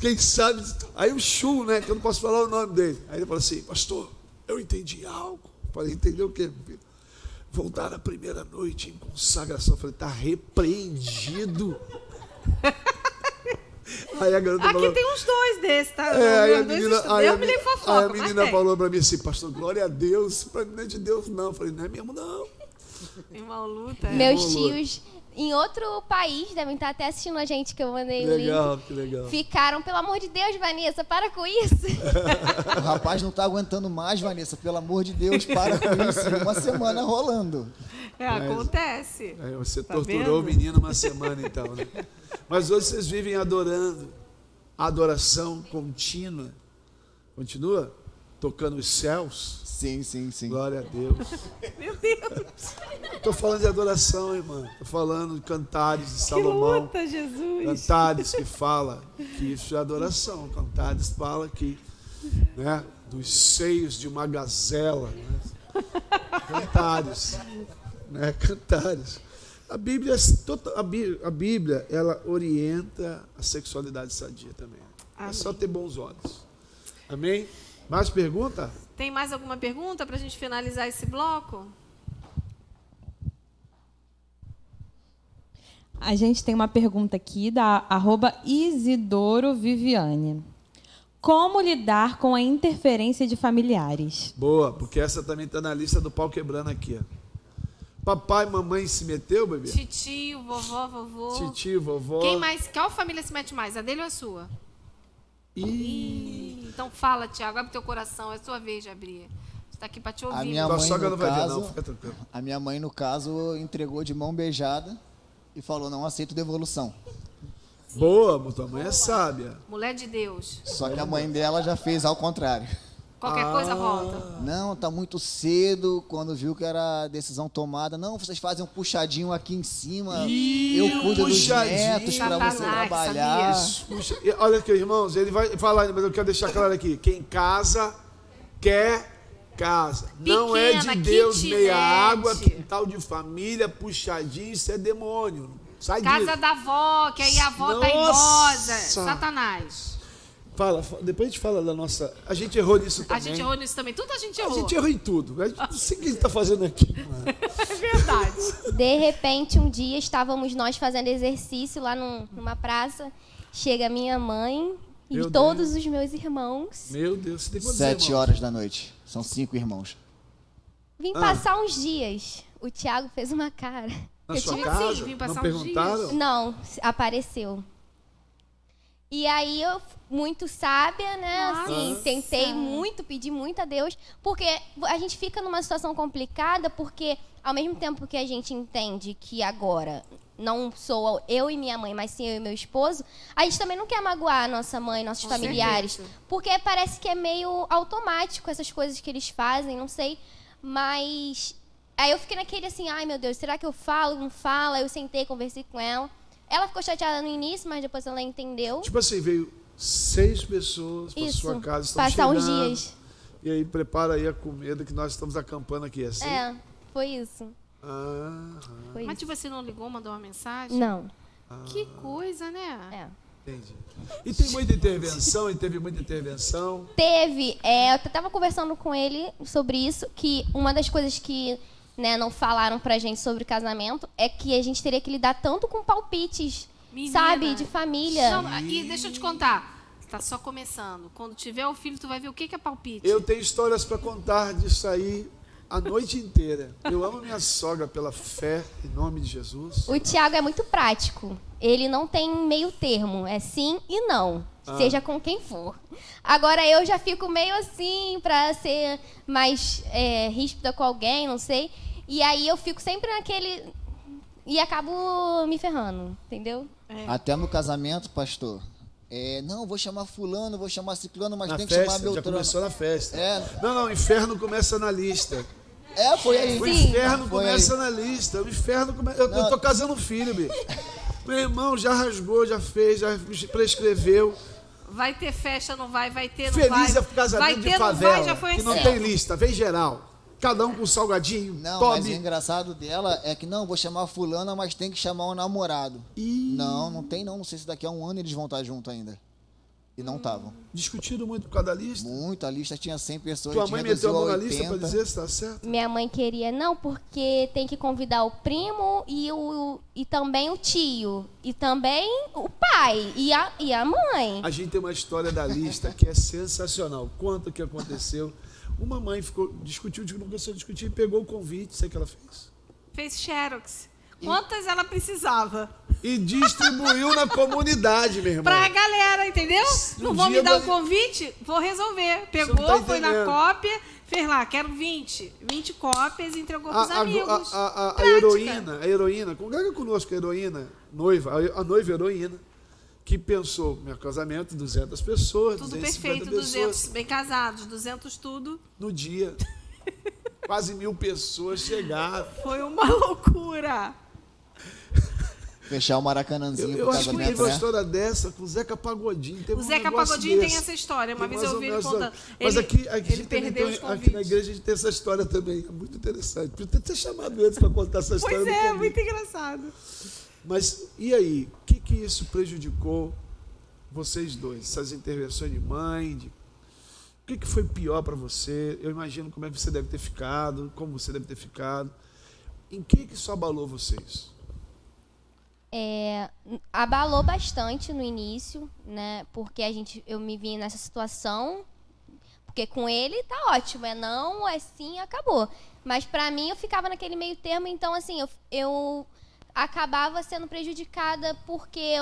S1: quem sabe... Aí o Chu, né? Que eu não posso falar o nome dele. Aí ele falou assim, pastor, eu entendi algo. Eu falei, entendeu o quê? Voltar à primeira noite em consagração. Eu falei, tá repreendido. Aí a garota
S2: aqui
S1: falou,
S2: tem uns 2 desses, tá?
S1: Aí a menina
S2: Fofoca,
S1: falou pra mim assim, pastor, glória a Deus, pra mim não é de Deus não. Eu falei, não é mesmo não.
S2: Irmão luta.
S4: Meus tios em outro país devem estar até assistindo a gente, que eu mandei o link.
S1: Que legal.
S4: Ficaram, pelo amor de Deus, Vanessa, para com isso.
S5: O rapaz não tá aguentando mais, Vanessa, pelo amor de Deus, para com isso. Uma semana rolando.
S2: Acontece.
S1: Você
S2: Tá
S1: torturou
S2: vendo?
S1: o menino uma semana então, né? Mas hoje vocês vivem adorando. Adoração contínua. Continua? Tocando os céus.
S5: Sim, sim, sim.
S1: Glória a Deus.
S2: Meu Deus.
S1: Estou falando de adoração, irmã. Estou falando de cantares de Salomão.
S2: Que luta, Jesus.
S1: Cantares que fala que isso é adoração. Cantares fala que, né, dos seios de uma gazela. Né? Cantares. Né? Cantares. A Bíblia, ela orienta a sexualidade sadia também.
S2: Amém.
S1: É só ter bons olhos. Amém? Mais pergunta?
S2: Tem mais alguma pergunta para a gente finalizar esse bloco?
S3: A gente tem uma pergunta aqui da @IsidoroViviane. Como lidar com a interferência de familiares?
S1: Boa, porque essa também está na lista do pau quebrando aqui. Ó. Papai e mamãe se meteu, bebê?
S2: Titio, vovó, vovô.
S1: Titio, vovó.
S2: Quem mais? Qual família se mete mais? A dele ou a sua? Então fala, Tiago, abre teu coração, é sua vez de abrir. Você tá aqui pra te ouvir.
S5: A minha
S1: Tua
S5: mãe,
S1: sogra
S5: no
S1: não vai ver,
S5: caso,
S1: não, fica tranquilo.
S5: a minha mãe, no caso, entregou de mão beijada e falou, não aceito devolução.
S1: Boa, tua mãe é sábia.
S2: Mulher de Deus.
S5: Só que a mãe dela já fez ao contrário.
S2: Qualquer coisa volta.
S5: Não, tá muito cedo, quando viu que era decisão tomada. Não, vocês fazem um puxadinho aqui em cima, eu cuido dos netos pra você
S2: Satanás,
S5: trabalhar.
S1: Isso. Puxa, olha aqui, irmãos, ele vai falar, mas eu quero deixar claro aqui. Quem casa, quer casa. Não é de
S2: Pequena,
S1: Deus
S2: kitnet.
S1: meia água, quintal de família, puxadinho, isso é demônio. Sai
S2: Casa
S1: disso.
S2: da avó, que aí a avó tá
S1: Nossa.
S2: idosa. Satanás.
S1: Fala, depois a gente fala da nossa... A gente errou nisso também.
S2: A gente errou nisso também. Tudo a gente
S1: A
S2: errou.
S1: gente errou em tudo. A gente não sei o que a gente tá fazendo aqui. Mano.
S2: É verdade.
S4: De repente, um dia, estávamos nós fazendo exercício lá numa praça. Chega minha mãe e
S1: Meu
S4: todos
S1: Deus.
S4: os meus irmãos.
S1: Meu Deus, você tem quantos
S5: 7
S1: irmãos?
S5: horas da noite. São 5 irmãos.
S4: Vim passar uns dias. O Thiago fez uma cara.
S1: Na
S4: Eu
S1: sua
S4: tive-
S1: casa?
S2: assim, vim passar
S1: Não
S2: uns
S1: perguntaram?
S2: dias?
S4: Não, apareceu. E aí eu, muito sábia, né? Assim,
S2: Nossa.
S4: tentei muito, pedi muito a Deus, porque a gente fica numa situação complicada, porque ao mesmo tempo que a gente entende que agora não sou eu e minha mãe, mas sim eu e meu esposo, a gente também não quer magoar a nossa mãe, nossos familiares,
S2: certeza.
S4: porque parece que é meio automático essas coisas que eles fazem, não sei, mas aí eu fiquei naquele assim, ai meu Deus, será que eu falo, não falo? Aí eu sentei, conversei com ela. Ela ficou chateada no início, mas depois ela entendeu.
S1: Tipo assim, veio 6 pessoas para
S4: Isso,
S1: sua casa. Estão
S4: passar uns
S1: chegando.
S4: dias.
S1: E aí prepara aí a comida que nós estamos acampando aqui, assim?
S4: É, foi isso.
S1: Ah,
S4: Foi
S2: Mas
S4: isso.
S2: tipo, você não ligou, mandou uma mensagem?
S4: Não.
S2: Que coisa, né?
S4: É.
S1: entendi. E tem muita intervenção, e teve muita intervenção.
S4: Teve, eu tava conversando com ele sobre isso, que uma das coisas que não falaram pra gente sobre casamento é que a gente teria que lidar tanto com palpites,
S2: Menina.
S4: sabe, de família.
S2: Não, e deixa eu te contar. Tá só começando. Quando tiver o filho, tu vai ver o que é palpite.
S1: Eu tenho histórias para contar disso aí a noite inteira. Eu amo minha sogra pela fé, em nome de Jesus.
S4: O Thiago é muito prático. Ele não tem meio termo, é sim e não. Seja com quem for. Agora eu já fico meio assim pra ser mais ríspida com alguém, não sei. E aí eu fico sempre naquele... E acabo me ferrando, entendeu?
S5: Até no casamento, pastor. Não, vou chamar fulano, vou chamar ciclano, mas
S1: Na
S5: tem que chamar
S1: festa, já
S5: Beltrano.
S1: começou na festa.
S5: É.
S1: Não, o inferno começa na lista.
S5: Foi aí.
S1: O
S4: Sim.
S1: inferno
S5: Foi
S1: começa na lista. O inferno começa... Eu
S5: Não.
S1: tô casando um filho, bicho. Meu irmão já rasgou, já fez, já prescreveu.
S2: Vai ter festa, não vai, vai ter, não
S1: Feliz
S2: vai.
S1: é o casamento
S2: vai
S1: de
S2: ter, não
S1: favela,
S2: vai, já foi
S1: que não
S2: assim.
S1: tem lista, vem geral. Cada um com salgadinho,
S5: Não,
S1: tome.
S5: mas o engraçado dela é que não, vou chamar fulana, mas tem que chamar o namorado. Não tem não. Não sei se daqui a um ano eles vão estar juntos ainda. E não estavam.
S1: Discutiram muito por causa da lista.
S5: Muito, a lista tinha 100 pessoas.
S1: Tua
S5: a gente
S1: mãe meteu a
S5: reduziu
S1: mão
S5: a
S1: na lista pra
S5: 80.
S1: dizer se tá certo?
S4: Minha mãe queria, não, porque tem que convidar o primo e também o tio. E também o pai e a mãe.
S1: A gente tem uma história da lista que é sensacional. Quanto que aconteceu? Uma mãe discutiu, não começou a discutir e pegou o convite, sei o que ela fez.
S2: Fez xerox. Quantas ela precisava?
S1: E distribuiu na comunidade, meu irmão.
S2: Pra galera, entendeu?
S1: No
S2: Não vão
S1: dia
S2: me dar
S1: da-
S2: o convite? Vou resolver.
S1: não
S2: Pegou,
S1: tá
S2: foi na
S1: entendendo.
S2: cópia, fez lá, quero 20. 20 cópias e entregou pros amigos.
S1: A
S2: Prática.
S1: heroína, congrega conosco a heroína, noiva, a noiva heroína, que pensou, meu casamento, 200 pessoas,
S2: Tudo
S1: 250
S2: perfeito,
S1: pessoas.
S2: 200, bem casados, 200 tudo.
S1: No dia, quase 1000 pessoas chegaram.
S2: Foi uma loucura.
S5: Fechar o Maracanãzinho
S1: Eu
S5: pro
S1: acho que
S5: casamento,
S1: teve uma
S5: né?
S1: história dessa com o Zeca Pagodinho. Teve
S2: O Zeca
S1: negócio
S2: Pagodinho tem
S1: desse.
S2: essa história. Uma
S1: Tem
S2: vez
S1: mais
S2: eu
S1: ou
S2: ouvi ele
S1: menos,
S2: contando.
S1: Mas
S2: Ele-
S1: aqui, a
S2: ele
S1: gente também
S2: perdeu
S1: tem,
S2: os
S1: aqui na
S2: convites.
S1: igreja a gente tem essa história também. É muito interessante. Podia ter chamado eles para contar essa história.
S2: Pois
S1: no
S2: é,
S1: convite.
S2: muito engraçado.
S1: Mas e aí? O que isso prejudicou vocês dois? Essas intervenções de mãe? O que foi pior para você? Eu imagino como é que você deve ter ficado, como você deve ter ficado. Em que isso abalou vocês?
S4: Abalou bastante no início, né? Porque eu me vi nessa situação. Porque com ele tá ótimo, é não, é sim, acabou. Mas pra mim eu ficava naquele meio termo, então assim, eu acabava sendo prejudicada porque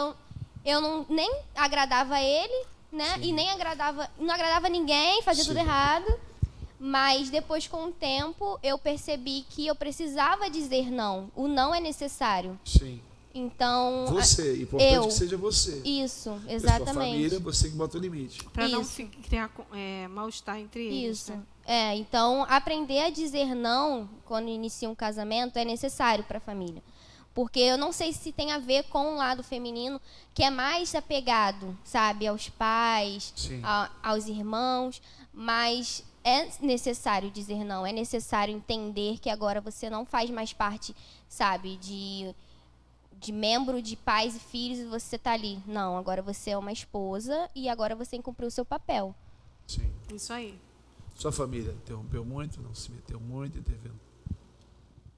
S4: eu não, nem agradava ele, né? Sim. E nem não agradava ninguém, fazia tudo errado. Mas depois, com o tempo, eu percebi que eu precisava dizer não. O não é necessário.
S1: Sim.
S4: Então...
S1: Você, importante que seja você.
S4: Isso, exatamente.
S1: A sua família, você que bota o limite.
S2: Para não criar mal-estar entre eles.
S4: Isso.
S2: Né?
S4: Então, aprender a dizer não quando inicia um casamento é necessário para a família. Porque eu não sei se tem a ver com o lado feminino, que é mais apegado, sabe, aos pais, aos irmãos, mas é necessário dizer não, é necessário entender que agora você não faz mais parte, sabe, de membro de pais e filhos e você tá ali. Não, agora você é uma esposa e agora você cumpriu o seu papel.
S1: Sim.
S2: Isso aí.
S1: Sua família interrompeu muito, não se meteu muito, intervindo?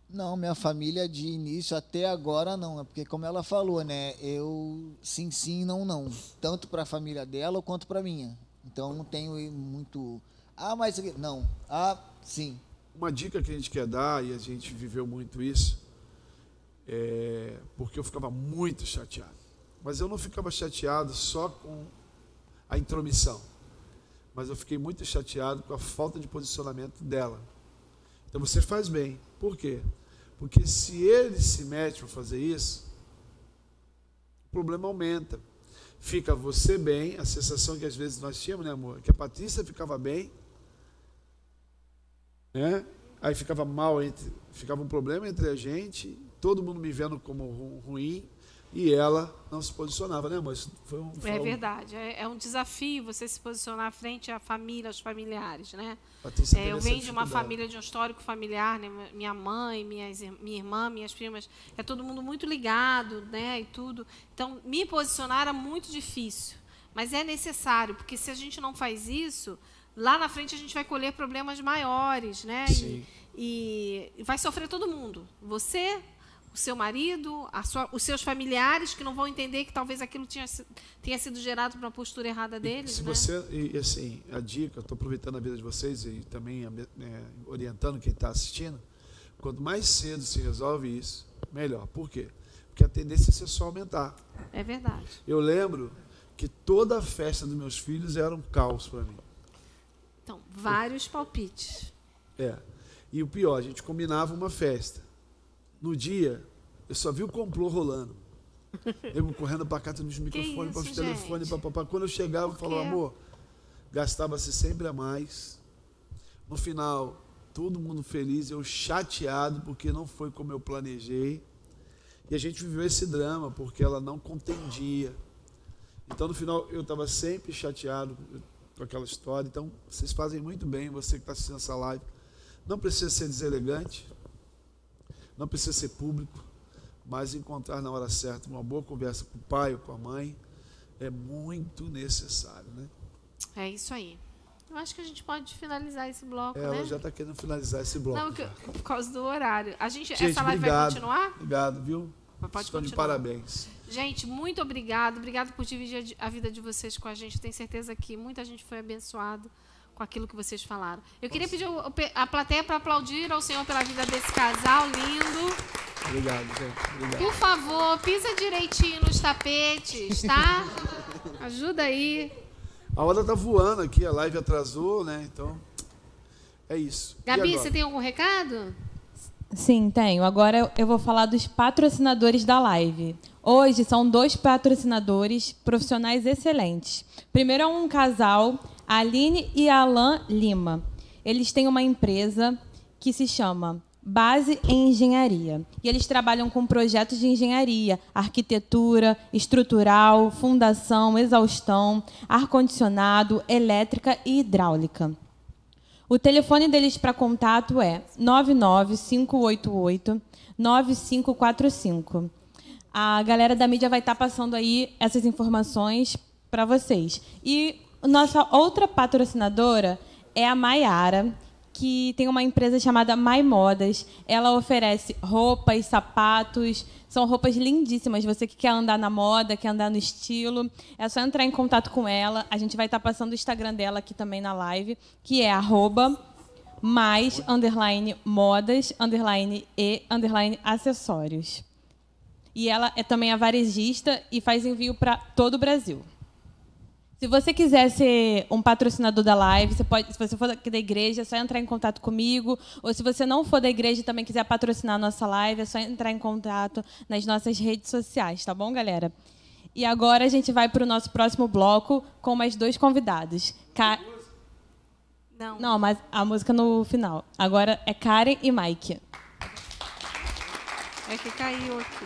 S5: Não, minha família de início até agora não, é porque como ela falou, né, eu sim, não, tanto para a família dela quanto para minha. Então não tenho muito, mas não, sim.
S1: Uma dica que a gente quer dar, e a gente viveu muito isso, porque eu ficava muito chateado. Mas eu não ficava chateado só com a intromissão, mas eu fiquei muito chateado com a falta de posicionamento dela. Então você faz bem. Por quê? Porque se ele se mete para fazer isso, o problema aumenta. Fica você bem, a sensação que às vezes nós tínhamos, né, amor? Que a Patrícia ficava bem, né? Aí ficava ficava um problema entre a gente, todo mundo me vendo como ruim, e ela não se posicionava, né, amor? Isso foi
S2: verdade. É um desafio você se posicionar frente à família, aos familiares, né? Eu venho de uma família, de um histórico familiar, né? Minha mãe, minha irmã, minhas primas, é todo mundo muito ligado, né? E tudo. Então, me posicionar era muito difícil. Mas é necessário, porque se a gente não faz isso, lá na frente a gente vai colher problemas maiores, né? E vai sofrer todo mundo. Você, o seu marido, os seus familiares, que não vão entender que talvez aquilo tenha sido gerado por uma postura errada deles.
S1: Se
S2: né?
S1: você, e assim, a dica, estou aproveitando a vida de vocês e também orientando quem está assistindo, quanto mais cedo se resolve isso, melhor. Por quê? Porque a tendência é só aumentar.
S2: É verdade.
S1: Eu lembro que toda a festa dos meus filhos era um caos para mim.
S2: Então, vários palpites.
S1: E o pior, a gente combinava uma festa. No dia, eu só vi o complô rolando. Eu correndo para cá, tendo os microfones, para os telefones, papapá. Quando eu chegava, eu falava, amor, gastava-se sempre a mais. No final, todo mundo feliz, eu chateado, porque não foi como eu planejei. E a gente viveu esse drama, porque ela não contendia. Então, no final, eu estava sempre chateado com aquela história. Então, vocês fazem muito bem, você que está assistindo essa live. Não precisa ser deselegante, não precisa ser público, mas encontrar na hora certa uma boa conversa com o pai ou com a mãe é muito necessário, né?
S2: É isso aí. Eu acho que a gente pode finalizar esse bloco, né?
S1: Ela já está querendo finalizar esse bloco.
S2: Não, por causa do horário. Essa live vai continuar?
S1: Obrigado, viu?
S2: Pode
S1: Estão
S2: continuar.
S1: de parabéns.
S2: Gente, muito obrigado. Obrigado por dividir a vida de vocês com a gente. Tenho certeza que muita gente foi abençoada com aquilo que vocês falaram. Eu queria pedir a plateia para aplaudir ao Senhor pela vida desse casal lindo.
S1: Obrigado, gente. Obrigado.
S2: Por favor, pisa direitinho nos tapetes, tá? Ajuda aí.
S1: A hora tá voando aqui, a live atrasou, né? Então, é isso.
S2: Gabi, você tem algum recado?
S3: Sim, tenho. Agora eu vou falar dos patrocinadores da live. Hoje são 2 patrocinadores profissionais excelentes. Primeiro é um casal, a Aline e Alan Lima. Eles têm uma empresa que se chama Base em Engenharia. E eles trabalham com projetos de engenharia, arquitetura, estrutural, fundação, exaustão, ar-condicionado, elétrica e hidráulica. O telefone deles para contato é 99588-9545. A galera da mídia vai estar passando aí essas informações para vocês. E nossa outra patrocinadora é a Maiara, que tem uma empresa chamada My Modas. Ela oferece roupas, sapatos, são roupas lindíssimas. Você que quer andar na moda, quer andar no estilo, é só entrar em contato com ela. A gente vai estar passando o Instagram dela aqui também na live, que é @mais_modas_e_acessórios. E ela é também a varejista e faz envio para todo o Brasil. Se você quiser ser um patrocinador da live, você pode, se você for daqui da igreja, é só entrar em contato comigo. Ou se você não for da igreja e também quiser patrocinar a nossa live, é só entrar em contato nas nossas redes sociais, tá bom, galera? E agora a gente vai para o nosso próximo bloco com mais 2 convidados. Não, mas a música no final. Agora é Karen e Mike.
S2: É que caiu aqui.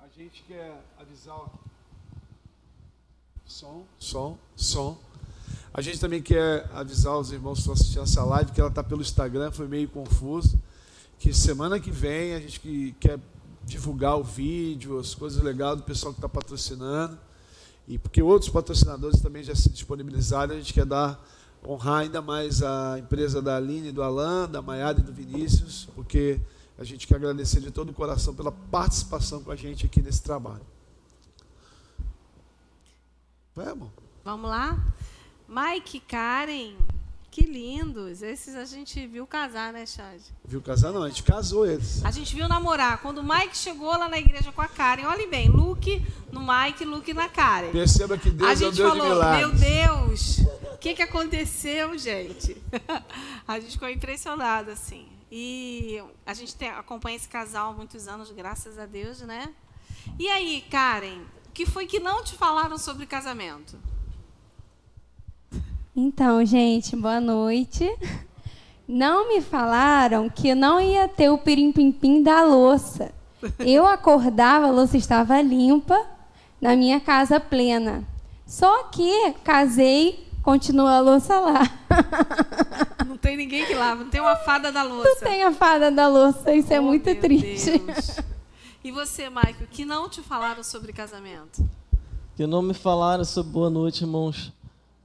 S1: A gente quer avisar... Som. A gente também quer avisar os irmãos que estão assistindo essa live, que ela está pelo Instagram, foi meio confuso, que semana que vem a gente quer divulgar o vídeo, as coisas legais do pessoal que está patrocinando, e porque outros patrocinadores também já se disponibilizaram, a gente quer honrar ainda mais a empresa da Aline, do Alan, da Maiara e do Vinícius, porque a gente quer agradecer de todo o coração pela participação com a gente aqui nesse trabalho.
S2: Vamos lá? Mike e Karen, que lindos. Esses a gente viu casar, né, Chad?
S1: Viu casar? Não, a gente casou eles.
S2: A gente viu namorar. Quando o Mike chegou lá na igreja com a Karen, olhem bem, Luke no Mike, Luke na Karen.
S1: Perceba que Deus é um Deus de milagres.
S2: Meu Deus, o que aconteceu, gente? A gente ficou impressionado, assim. E a gente acompanha esse casal há muitos anos, graças a Deus, né? E aí, Karen, o que foi que não te falaram sobre casamento?
S6: Então, gente, boa noite. Não me falaram que não ia ter o pirim-pim-pim da louça. Eu acordava, a louça estava limpa, na minha casa plena. Só que casei, continua a louça lá.
S2: Não tem ninguém que lava, não tem uma fada da louça.
S6: Não tem a fada da louça, isso é muito triste.
S2: Deus. E você, Michael, que não te falaram sobre casamento?
S7: Que não me falaram sobre... Boa noite, irmãos.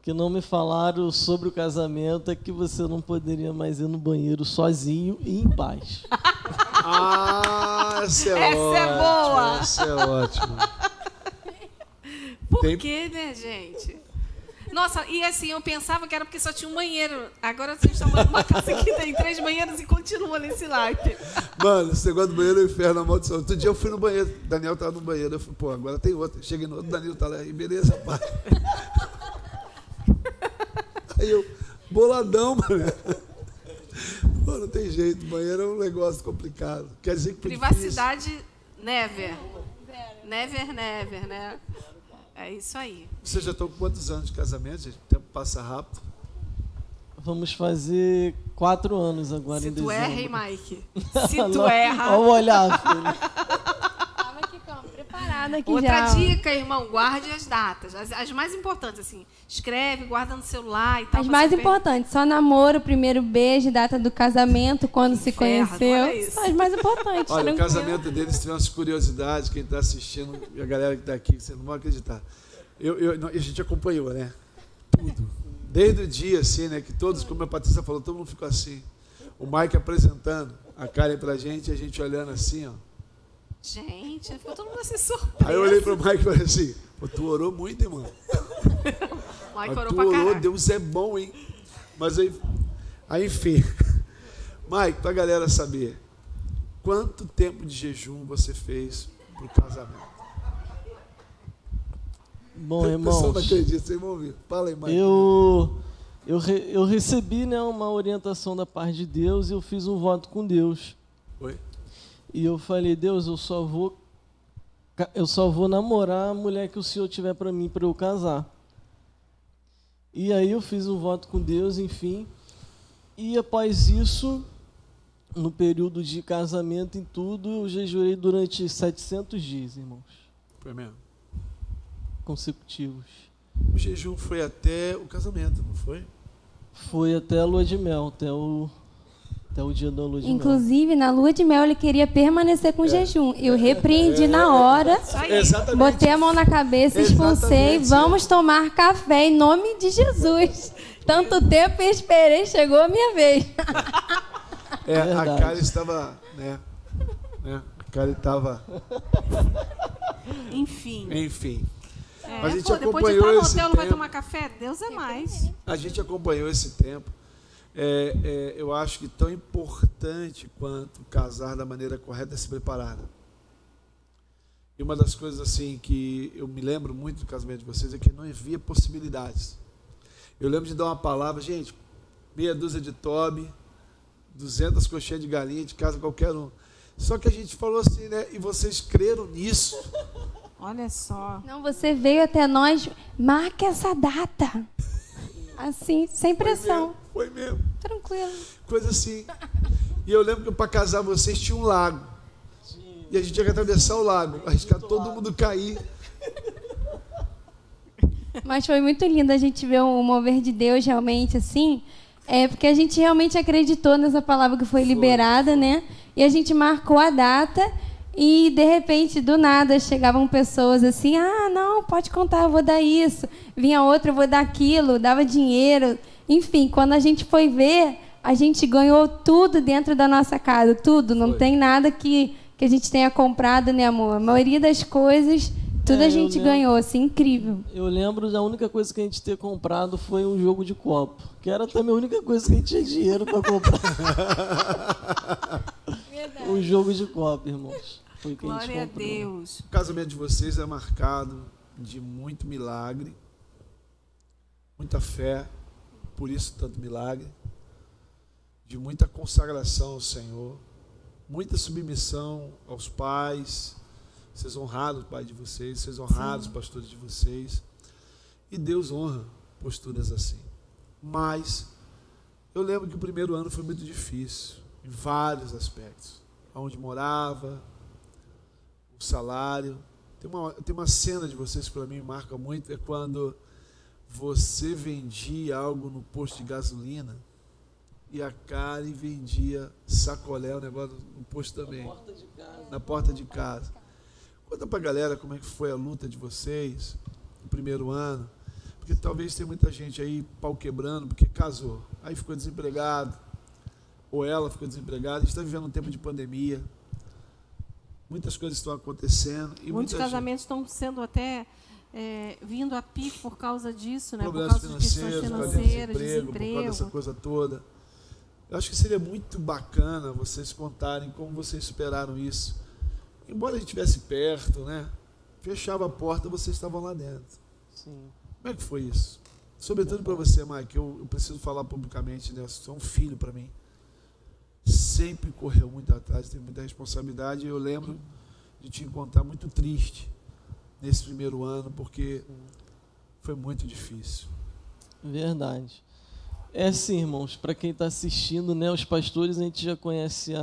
S7: Que não me falaram sobre o casamento é que você não poderia mais ir no banheiro sozinho e em paz.
S1: Essa é boa. Essa é ótima.
S2: Por quê, né, gente? Nossa, e assim, eu pensava que era porque só tinha um banheiro. Agora a gente está morando numa casa que tem 3 banheiros e continua nesse like.
S1: Mano, esse negócio do banheiro é o inferno, a maldição. Outro dia eu fui no banheiro, o Daniel estava no banheiro. Eu falei, pô, agora tem outro. Cheguei no outro, o Daniel está lá. E beleza, pai. Aí eu, boladão, mano. Pô, não tem jeito, banheiro é um negócio complicado. Quer dizer que
S2: privacidade, never. Never, né? É isso aí.
S1: Vocês já estão com quantos anos de casamento, gente? O tempo passa rápido.
S7: Vamos fazer 4 anos agora em dezembro.
S2: Se tu erra, hein, Mike? Se tu erra...
S7: Olha o olhar, filho.
S6: Tava aqui, preparada aqui.
S2: Outra dica, irmão, guarde as datas. As mais importantes, assim. Escreve, guarda no celular e tal.
S6: As mais importantes, só namoro, primeiro beijo, data do casamento, quando se conheceu. Só as mais importantes.
S1: Olha,
S6: tranquilo.
S1: o casamento deles, se tiver umas curiosidades, quem está assistindo, e a galera que está aqui, vocês não vão acreditar. A gente acompanhou, né? Tudo. Desde o dia, assim, né? Que todos, como a Patrícia falou, todo mundo ficou assim. O Mike apresentando a Karen pra gente, e a gente olhando assim, ó.
S2: Gente, ficou todo mundo assim surpreso.
S1: Aí eu olhei pro Mike e falei assim, pô, tu orou muito, irmão.
S2: Mike orou
S1: tu
S2: pra
S1: orou,
S2: caralho.
S1: Deus é bom, hein? Mas aí enfim. Mike, pra galera saber, quanto tempo de jejum você fez pro casamento?
S7: Bom, irmãos,
S1: pessoal não acredita, vocês vão ouvir. Fala aí, Mike.
S7: Eu recebi, né, uma orientação da parte de Deus e eu fiz um voto com Deus.
S1: Oi?
S7: E eu falei, Deus, eu só vou namorar a mulher que o Senhor tiver para mim, para eu casar. E aí eu fiz um voto com Deus, enfim. E após isso, no período de casamento e tudo, eu jejuei durante 700 dias, irmãos.
S1: Foi mesmo?
S7: Consecutivos.
S1: O jejum foi até o casamento, não foi?
S7: Foi até a lua de mel, até o dia da lua de mel.
S6: Inclusive, na lua de mel, ele queria permanecer com jejum. Eu repreendi na hora,
S1: Exatamente.
S6: botei a mão na cabeça, expulsei,
S1: Exatamente.
S6: vamos tomar café em nome de Jesus. Tanto tempo eu esperei, chegou a minha vez.
S1: A Karen estava, né? A Karen estava...
S2: Enfim.
S1: Mas a gente
S2: depois de estar no hotel, não vai tomar café? Deus é mais.
S1: A gente acompanhou esse tempo. Eu acho que tão importante quanto casar da maneira correta é se preparar. E uma das coisas assim que eu me lembro muito do casamento de vocês é que não havia possibilidades. Eu lembro de dar uma palavra, gente, meia dúzia de tobe, 200 coxinhas de galinha de casa qualquer um. Só que a gente falou assim, né? E vocês creram nisso?
S2: Olha só.
S6: Não, você veio até nós, marca essa data. Assim, sem pressão.
S1: Foi mesmo.
S6: Tranquilo.
S1: Coisa assim. E eu lembro que para casar vocês tinha um lago. E a gente tinha que atravessar o lago, arriscar todo mundo cair.
S6: Mas foi muito lindo a gente ver o mover de Deus realmente assim. Porque a gente realmente acreditou nessa palavra que foi liberada, né? E a gente marcou a data e, de repente, do nada, chegavam pessoas assim, não, pode contar, eu vou dar isso. Vinha outra, eu vou dar aquilo, dava dinheiro. Enfim, quando a gente foi ver, a gente ganhou tudo dentro da nossa casa, tudo. Não tem nada que a gente tenha comprado, né, amor? A maioria das coisas, tudo a gente ganhou, assim, incrível. Eu
S7: lembro, a única coisa que a gente ter comprado foi um jogo de copo, que era também a única coisa que a gente tinha dinheiro para comprar. Um jogo de copo, irmãos. Foi o que
S2: Glória
S7: a gente comprou.
S2: a Deus.
S1: O casamento de vocês é marcado de muito milagre, muita fé, por isso tanto milagre, de muita consagração ao Senhor, muita submissão aos pais, vocês honraram o pai de vocês, vocês honraram os pastores de vocês, e Deus honra posturas assim. Mas eu lembro que o primeiro ano foi muito difícil, em vários aspectos, onde morava, o salário. Tem uma cena de vocês que para mim marca muito, é quando você vendia algo no posto de gasolina e a Karen vendia sacolé, o negócio no posto também, na porta de casa. Conta pra galera como é que foi a luta de vocês no primeiro ano, porque talvez tenha muita gente aí pau quebrando porque casou, aí ficou desempregado, ou ela ficou desempregada. A gente está vivendo um tempo de pandemia, muitas coisas estão acontecendo. E
S2: muitos casamentos estão sendo até vindo a pique por causa disso, né?
S1: Problemas
S2: por causa de questões financeiras, desemprego.
S1: Por causa dessa coisa toda. Eu acho que seria muito bacana vocês contarem como vocês superaram isso. Embora a gente estivesse perto, né? Fechava a porta, vocês estavam lá dentro.
S7: Sim.
S1: Como é que foi isso? Sobretudo para você, Mike, eu preciso falar publicamente, né? Você é um filho para mim. Sempre correu muito atrás, teve muita responsabilidade. Eu lembro de te encontrar muito triste nesse primeiro ano, porque foi muito difícil.
S7: Verdade. É assim, irmãos, para quem está assistindo, né, os pastores a gente já conhece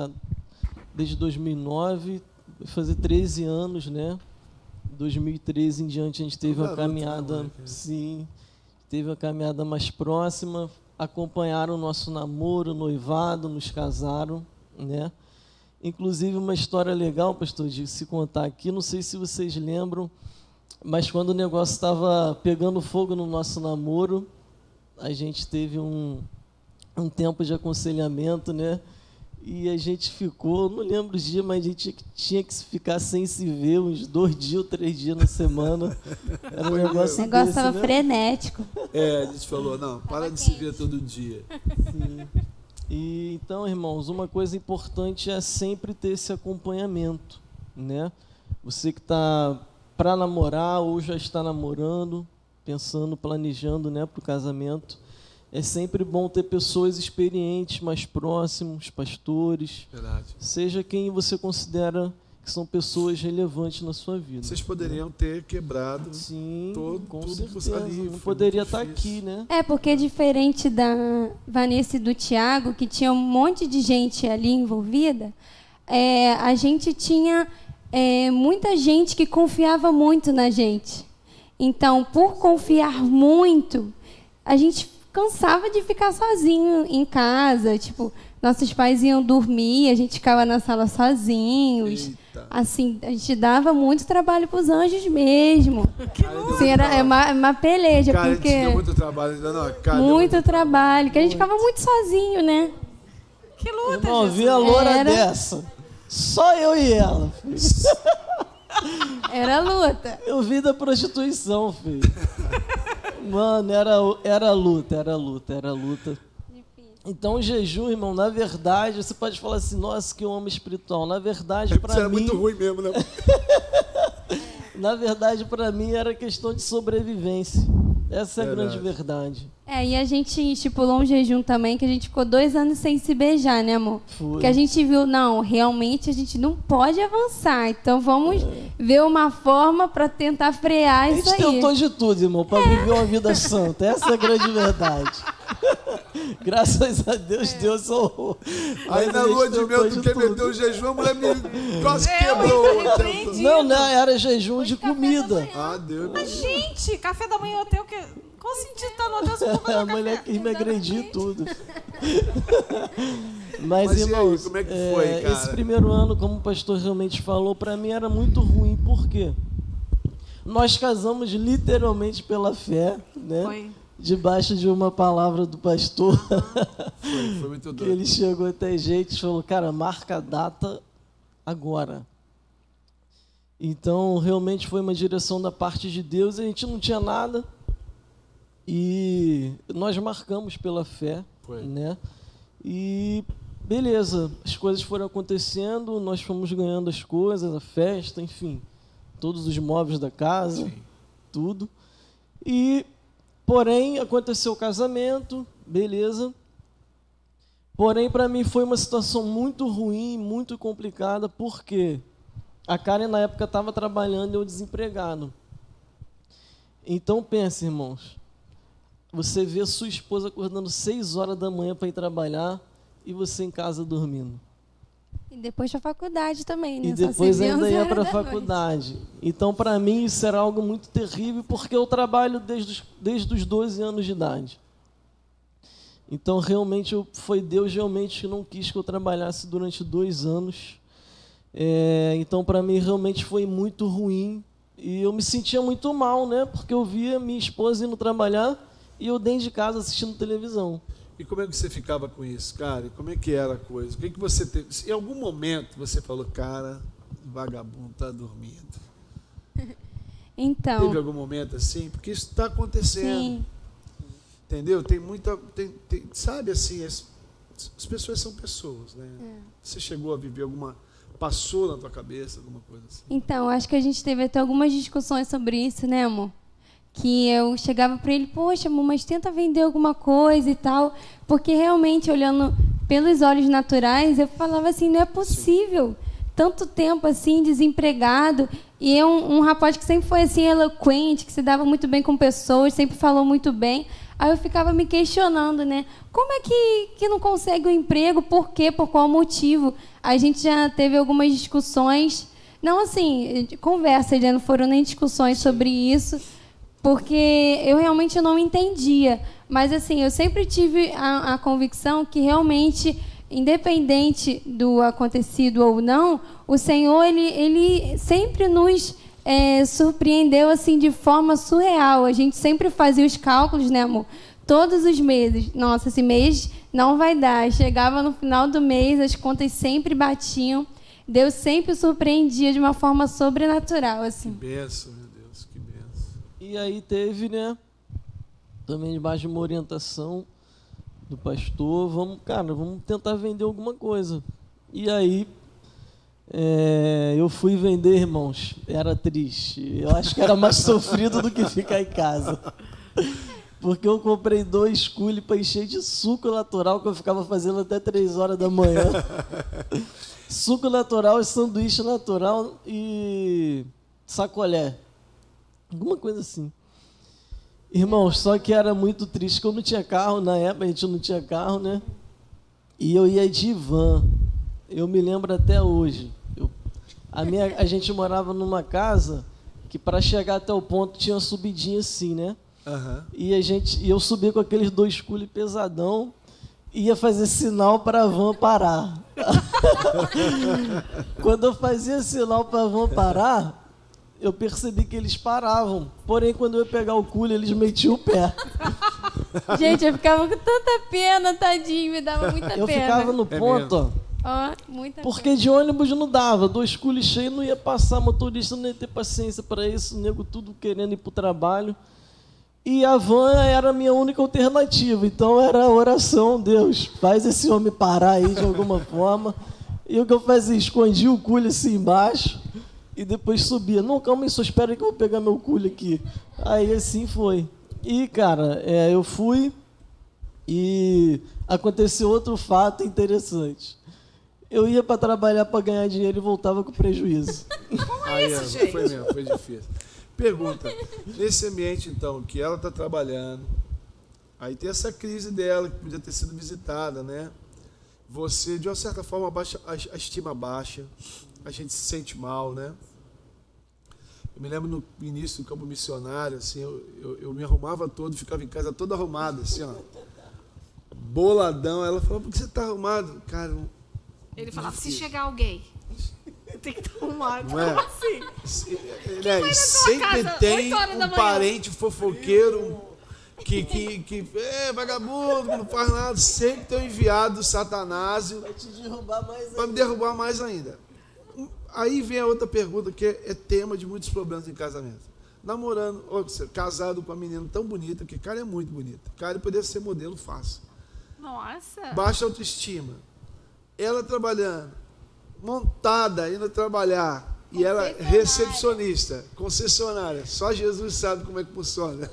S7: desde 2009, vai fazer 13 anos, né? 2013 em diante a gente teve uma caminhada, sim, teve uma caminhada mais próxima, acompanharam o nosso namoro, noivado, nos casaram, né? Inclusive uma história legal, pastor, de se contar aqui, não sei se vocês lembram, mas quando o negócio estava pegando fogo no nosso namoro, a gente teve um tempo de aconselhamento, né? E a gente ficou, não lembro os dias, mas a gente tinha que ficar sem se ver uns 2 dias ou 3 dias na semana. Era um negócio
S6: O negócio estava
S7: né?
S6: frenético.
S1: A gente falou, não, para de se ver todo dia.
S7: Sim. E, então, irmãos, uma coisa importante é sempre ter esse acompanhamento, né? Você que está para namorar ou já está namorando, pensando, planejando, né, para o casamento, é sempre bom ter pessoas experientes, mais próximos, pastores.
S1: Verdade.
S7: Seja quem você considera que são pessoas relevantes na sua vida.
S1: Vocês poderiam ter quebrado
S7: com
S1: tudo
S7: certeza.
S1: ali.
S7: Não poderia estar aqui, né?
S6: Porque diferente da Vanessa e do Tiago, que tinha um monte de gente ali envolvida, a gente tinha muita gente que confiava muito na gente. Então, por confiar muito, a gente cansava de ficar sozinho em casa. Tipo, nossos pais iam dormir, a gente ficava na sala sozinhos.
S1: Tá.
S6: Assim, a gente dava muito trabalho para os anjos mesmo. Assim, era uma peleja,
S1: cara,
S6: porque...
S1: a gente deu muito trabalho ainda, não. Cara,
S6: muito trabalho, que a gente ficava muito sozinho, né?
S2: Que luta,
S7: Irmão,
S2: Jesus.
S7: vi a loura dessa. Só eu e ela, filho.
S6: Era luta.
S7: Eu vi da prostituição, filho. Mano, era luta. Então, o jejum, irmão, na verdade, você pode falar assim, nossa, que homem espiritual. Na verdade, pra mim...
S1: Isso era muito ruim mesmo, né?
S7: Na verdade, pra mim, era questão de sobrevivência. Essa é a grande verdade.
S6: E a gente estipulou um jejum também, que a gente ficou 2 anos sem se beijar, né, amor?
S7: Foi.
S6: Que a gente viu, não, realmente a gente não pode avançar. Então vamos ver uma forma para tentar frear isso aí.
S7: A gente tentou de tudo, irmão, para viver uma vida santa. Essa é a grande verdade. Graças a Deus, Deus salvou.
S1: Aí na lua de mel, tu quer meter o jejum, a mulher me quase quebrou.
S7: Não, era jejum de comida.
S1: Ah, Deus.
S2: Mas, gente, café da manhã eu tenho que... Qual sentido tá no Deus se eu vou fazer
S7: A
S2: um
S7: mulher
S2: café?
S7: quis me agredir tudo.
S1: Mas e aí,
S7: irmãos,
S1: como é que foi, cara?
S7: esse primeiro ano, como o pastor realmente falou, para mim era muito ruim. Por quê? Nós casamos literalmente pela fé, né?
S2: Foi.
S7: Debaixo de uma palavra do pastor.
S1: Foi muito
S7: Que
S1: doido.
S7: ele chegou até a gente e falou, cara, marca a data agora. Então, realmente foi uma direção da parte de Deus. A gente não tinha nada. E nós marcamos pela fé, né? E beleza, as coisas foram acontecendo, nós fomos ganhando as coisas, a festa, enfim, todos os móveis da casa, tudo. E, porém, aconteceu o casamento, beleza. Porém, para mim foi uma situação muito ruim, muito complicada, porque a Karen na época estava trabalhando e eu desempregado. Então, pense, irmãos. Você vê a sua esposa acordando 6 horas da manhã para ir trabalhar e você em casa dormindo.
S6: E depois para a faculdade também, né?
S7: E depois ainda ia para a faculdade. Então, para mim, isso era algo muito terrível, porque eu trabalho desde os 12 anos de idade. Então, realmente, foi Deus realmente que não quis que eu trabalhasse durante 2 anos. Então, para mim, realmente foi muito ruim. E eu me sentia muito mal, né? Porque eu via minha esposa indo trabalhar e eu dentro de casa assistindo televisão.
S1: E como é que você ficava com isso, cara? E como é que era a coisa? O que você teve? Em algum momento você falou, cara, o vagabundo tá dormindo.
S6: Então.
S1: Teve algum momento assim? Porque isso está acontecendo.
S6: Sim.
S1: Entendeu? Tem muita... sabe assim, as pessoas são pessoas, né? Você chegou a viver alguma... Passou na tua cabeça alguma coisa assim?
S6: Então, acho que a gente teve até algumas discussões sobre isso, né, amor? Que eu chegava para ele, poxa, amor, mas tenta vender alguma coisa e tal. Porque realmente, olhando pelos olhos naturais, eu falava assim, não é possível. Tanto tempo assim, desempregado. E é um rapaz que sempre foi assim, eloquente, que se dava muito bem com pessoas, sempre falou muito bem. Aí eu ficava me questionando, né? Como é que não consegue um emprego? Por quê? Por qual motivo? A gente já teve algumas discussões, não assim, conversas, né? Não foram nem discussões sobre isso, porque eu realmente não entendia. Mas assim, eu sempre tive a convicção que realmente, independente do acontecido ou não, o Senhor, ele sempre nos surpreendeu assim de forma surreal. A gente sempre fazia os cálculos, né, amor? Todos os meses. Nossa, esse mês não vai dar. Chegava no final do mês, as contas sempre batiam. Deus sempre surpreendia de uma forma sobrenatural, assim.
S1: Que benção, meu Deus, que benção.
S7: E aí teve, né, também debaixo de uma orientação do pastor, vamos tentar vender alguma coisa. E aí eu fui vender, irmãos, era triste. Eu acho que era mais sofrido do que ficar em casa. Porque eu comprei 2 cules para encher de suco natural que eu ficava fazendo até 3 horas da manhã. Suco natural, sanduíche natural e sacolé. Alguma coisa assim. Irmãos, só que era muito triste, porque eu não tinha carro, na época a gente não tinha carro, né? E eu ia de van. Eu me lembro até hoje. A gente morava numa casa que para chegar até o ponto tinha uma subidinha assim, né?
S1: Uhum.
S7: E eu subia com aqueles 2 cules pesadão e ia fazer sinal para a van parar. Quando eu fazia sinal para a van parar, eu percebi que eles paravam. Porém, quando eu ia pegar o cooler, eles metiam o pé.
S6: Gente, eu ficava com tanta pena, tadinho, me dava muita pena.
S7: Eu ficava no ponto, ó.
S6: Ó, muita
S7: Porque
S6: pena.
S7: de ônibus não dava, 2 coolers cheios, não ia passar, motorista não ia ter paciência para isso, nego tudo querendo ir pro trabalho. E a van era a minha única alternativa, então era a oração, Deus, faz esse homem parar aí de alguma forma. E o que eu fazia? Escondia o cooler assim embaixo e depois subia. Não, calma aí, só espera aí que eu vou pegar meu cooler aqui. Aí assim foi. E, cara, eu fui e aconteceu outro fato interessante. Eu ia para trabalhar para ganhar dinheiro e voltava com prejuízo.
S2: Como é isso, gente?
S1: Foi mesmo, foi difícil. Pergunta, nesse ambiente, então, que ela está trabalhando, aí tem essa crise dela, que podia ter sido visitada, né? Você, de uma certa forma, baixa, a estima baixa, a gente se sente mal, né? Eu me lembro no início do campo missionário, assim, eu me arrumava todo, ficava em casa todo arrumado, assim, ó. Boladão. Ela falou, por que você está arrumado? Cara,
S2: Ele falava, se chegar alguém, tem que estar arrumado.
S1: Não é?
S2: Como assim?
S1: Né? Sempre
S2: casa,
S1: tem
S2: 8 horas da
S1: um
S2: manhã?
S1: parente fofoqueiro que vagabundo, não faz nada. Sempre tem um enviado satanásio
S7: Vai te derrubar mais
S1: para me derrubar mais ainda. Aí vem a outra pergunta, que é tema de muitos problemas em casamento. Namorando, ou seja, casado com uma menina tão bonita, que cara é muito bonita. Cara poderia ser modelo fácil.
S2: Nossa.
S1: Baixa autoestima. Ela trabalhando, montada, indo trabalhar, e ela recepcionista, concessionária. Só Jesus sabe como é que funciona.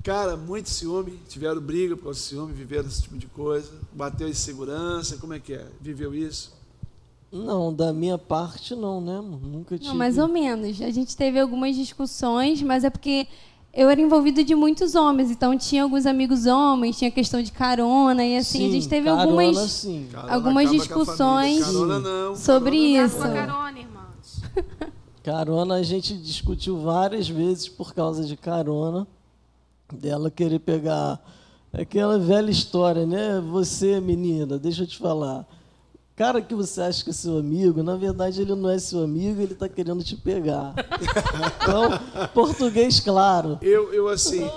S1: Cara, muito ciúme, tiveram briga por causa do ciúme, viveram esse tipo de coisa, bateu insegurança, como é que é? Viveu isso?
S7: Não, da minha parte não, né, amor? Nunca tive.
S6: Não, mais ou menos. A gente teve algumas discussões, mas é porque eu era envolvida de muitos homens, então tinha alguns amigos homens, tinha questão de carona, e assim,
S7: Sim,
S6: a gente teve
S7: carona,
S6: algumas,
S7: sim.
S1: Carona
S6: algumas
S1: acaba com a
S6: discussões
S1: família. Carona não,
S6: sobre
S1: carona
S6: isso.
S2: Uma carona, irmãos.
S7: Carona, a gente discutiu várias vezes por causa de carona, dela querer pegar aquela velha história, né? Você, menina, deixa eu te falar. Cara que você acha que é seu amigo, na verdade ele não é seu amigo, ele está querendo te pegar. Então, português claro.
S1: Eu assim,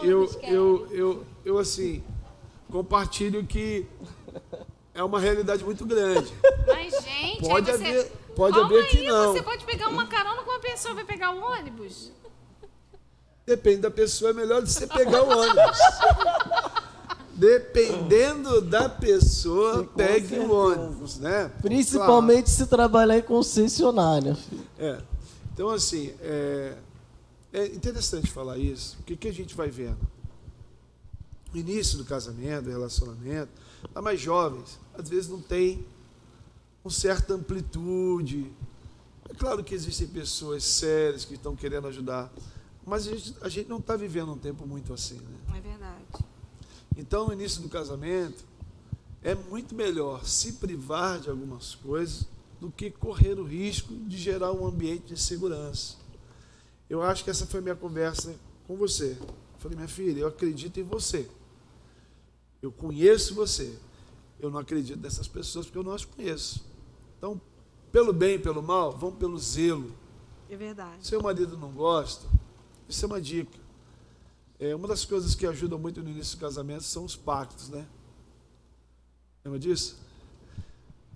S1: compartilho que é uma realidade muito grande.
S2: Mas, gente,
S1: Pode
S2: aí você...
S1: haver, pode
S2: Calma
S1: haver que
S2: aí,
S1: não.
S2: Você pode pegar uma carona com uma pessoa, vai pegar o ônibus?
S1: Depende da pessoa, é melhor de você pegar o ônibus. Dependendo da pessoa, pegue o ônibus, né?
S7: Principalmente se trabalhar em concessionária. Filho.
S1: Então, assim, é interessante falar isso. O que a gente vai vendo? No início do casamento, do relacionamento, as mais jovens, às vezes não tem uma certa amplitude. É claro que existem pessoas sérias que estão querendo ajudar, mas a gente não está vivendo um tempo muito assim, né?
S2: É verdade.
S1: Então, no início do casamento, é muito melhor se privar de algumas coisas do que correr o risco de gerar um ambiente de insegurança. Eu acho que essa foi a minha conversa com você. Eu falei, minha filha, eu acredito em você. Eu conheço você. Eu não acredito nessas pessoas porque eu não as conheço. Então, pelo bem e pelo mal, vamos pelo zelo.
S2: É verdade.
S1: Seu marido não gosta, isso é uma dica. Uma das coisas que ajudam muito no início do casamento são os pactos, né? Lembra disso?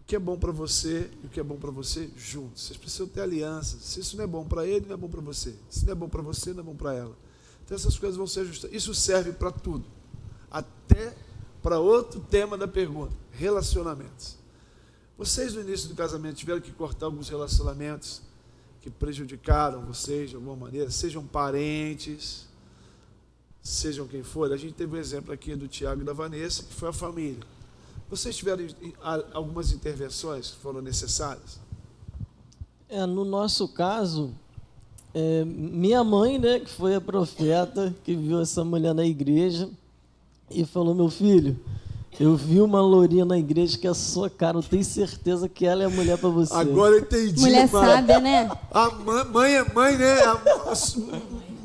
S1: O que é bom para você e o que é bom para você, juntos. Vocês precisam ter aliança. Se isso não é bom para ele, não é bom para você. Se não é bom para você, não é bom para ela. Então essas coisas vão ser ajustadas. Isso serve para tudo. Até para outro tema da pergunta, relacionamentos. Vocês no início do casamento tiveram que cortar alguns relacionamentos que prejudicaram vocês de alguma maneira, sejam parentes, sejam quem for. A gente teve um exemplo aqui do Tiago e da Vanessa, que foi a família. Vocês tiveram algumas intervenções que foram necessárias?
S7: No nosso caso, minha mãe, né, que foi a profeta, que viu essa mulher na igreja e falou, meu filho, eu vi uma lourinha na igreja que é a sua cara, eu tenho certeza que ela é a mulher para você.
S1: Agora eu entendi.
S6: Mulher sábia, né?
S1: A mãe é mãe, né?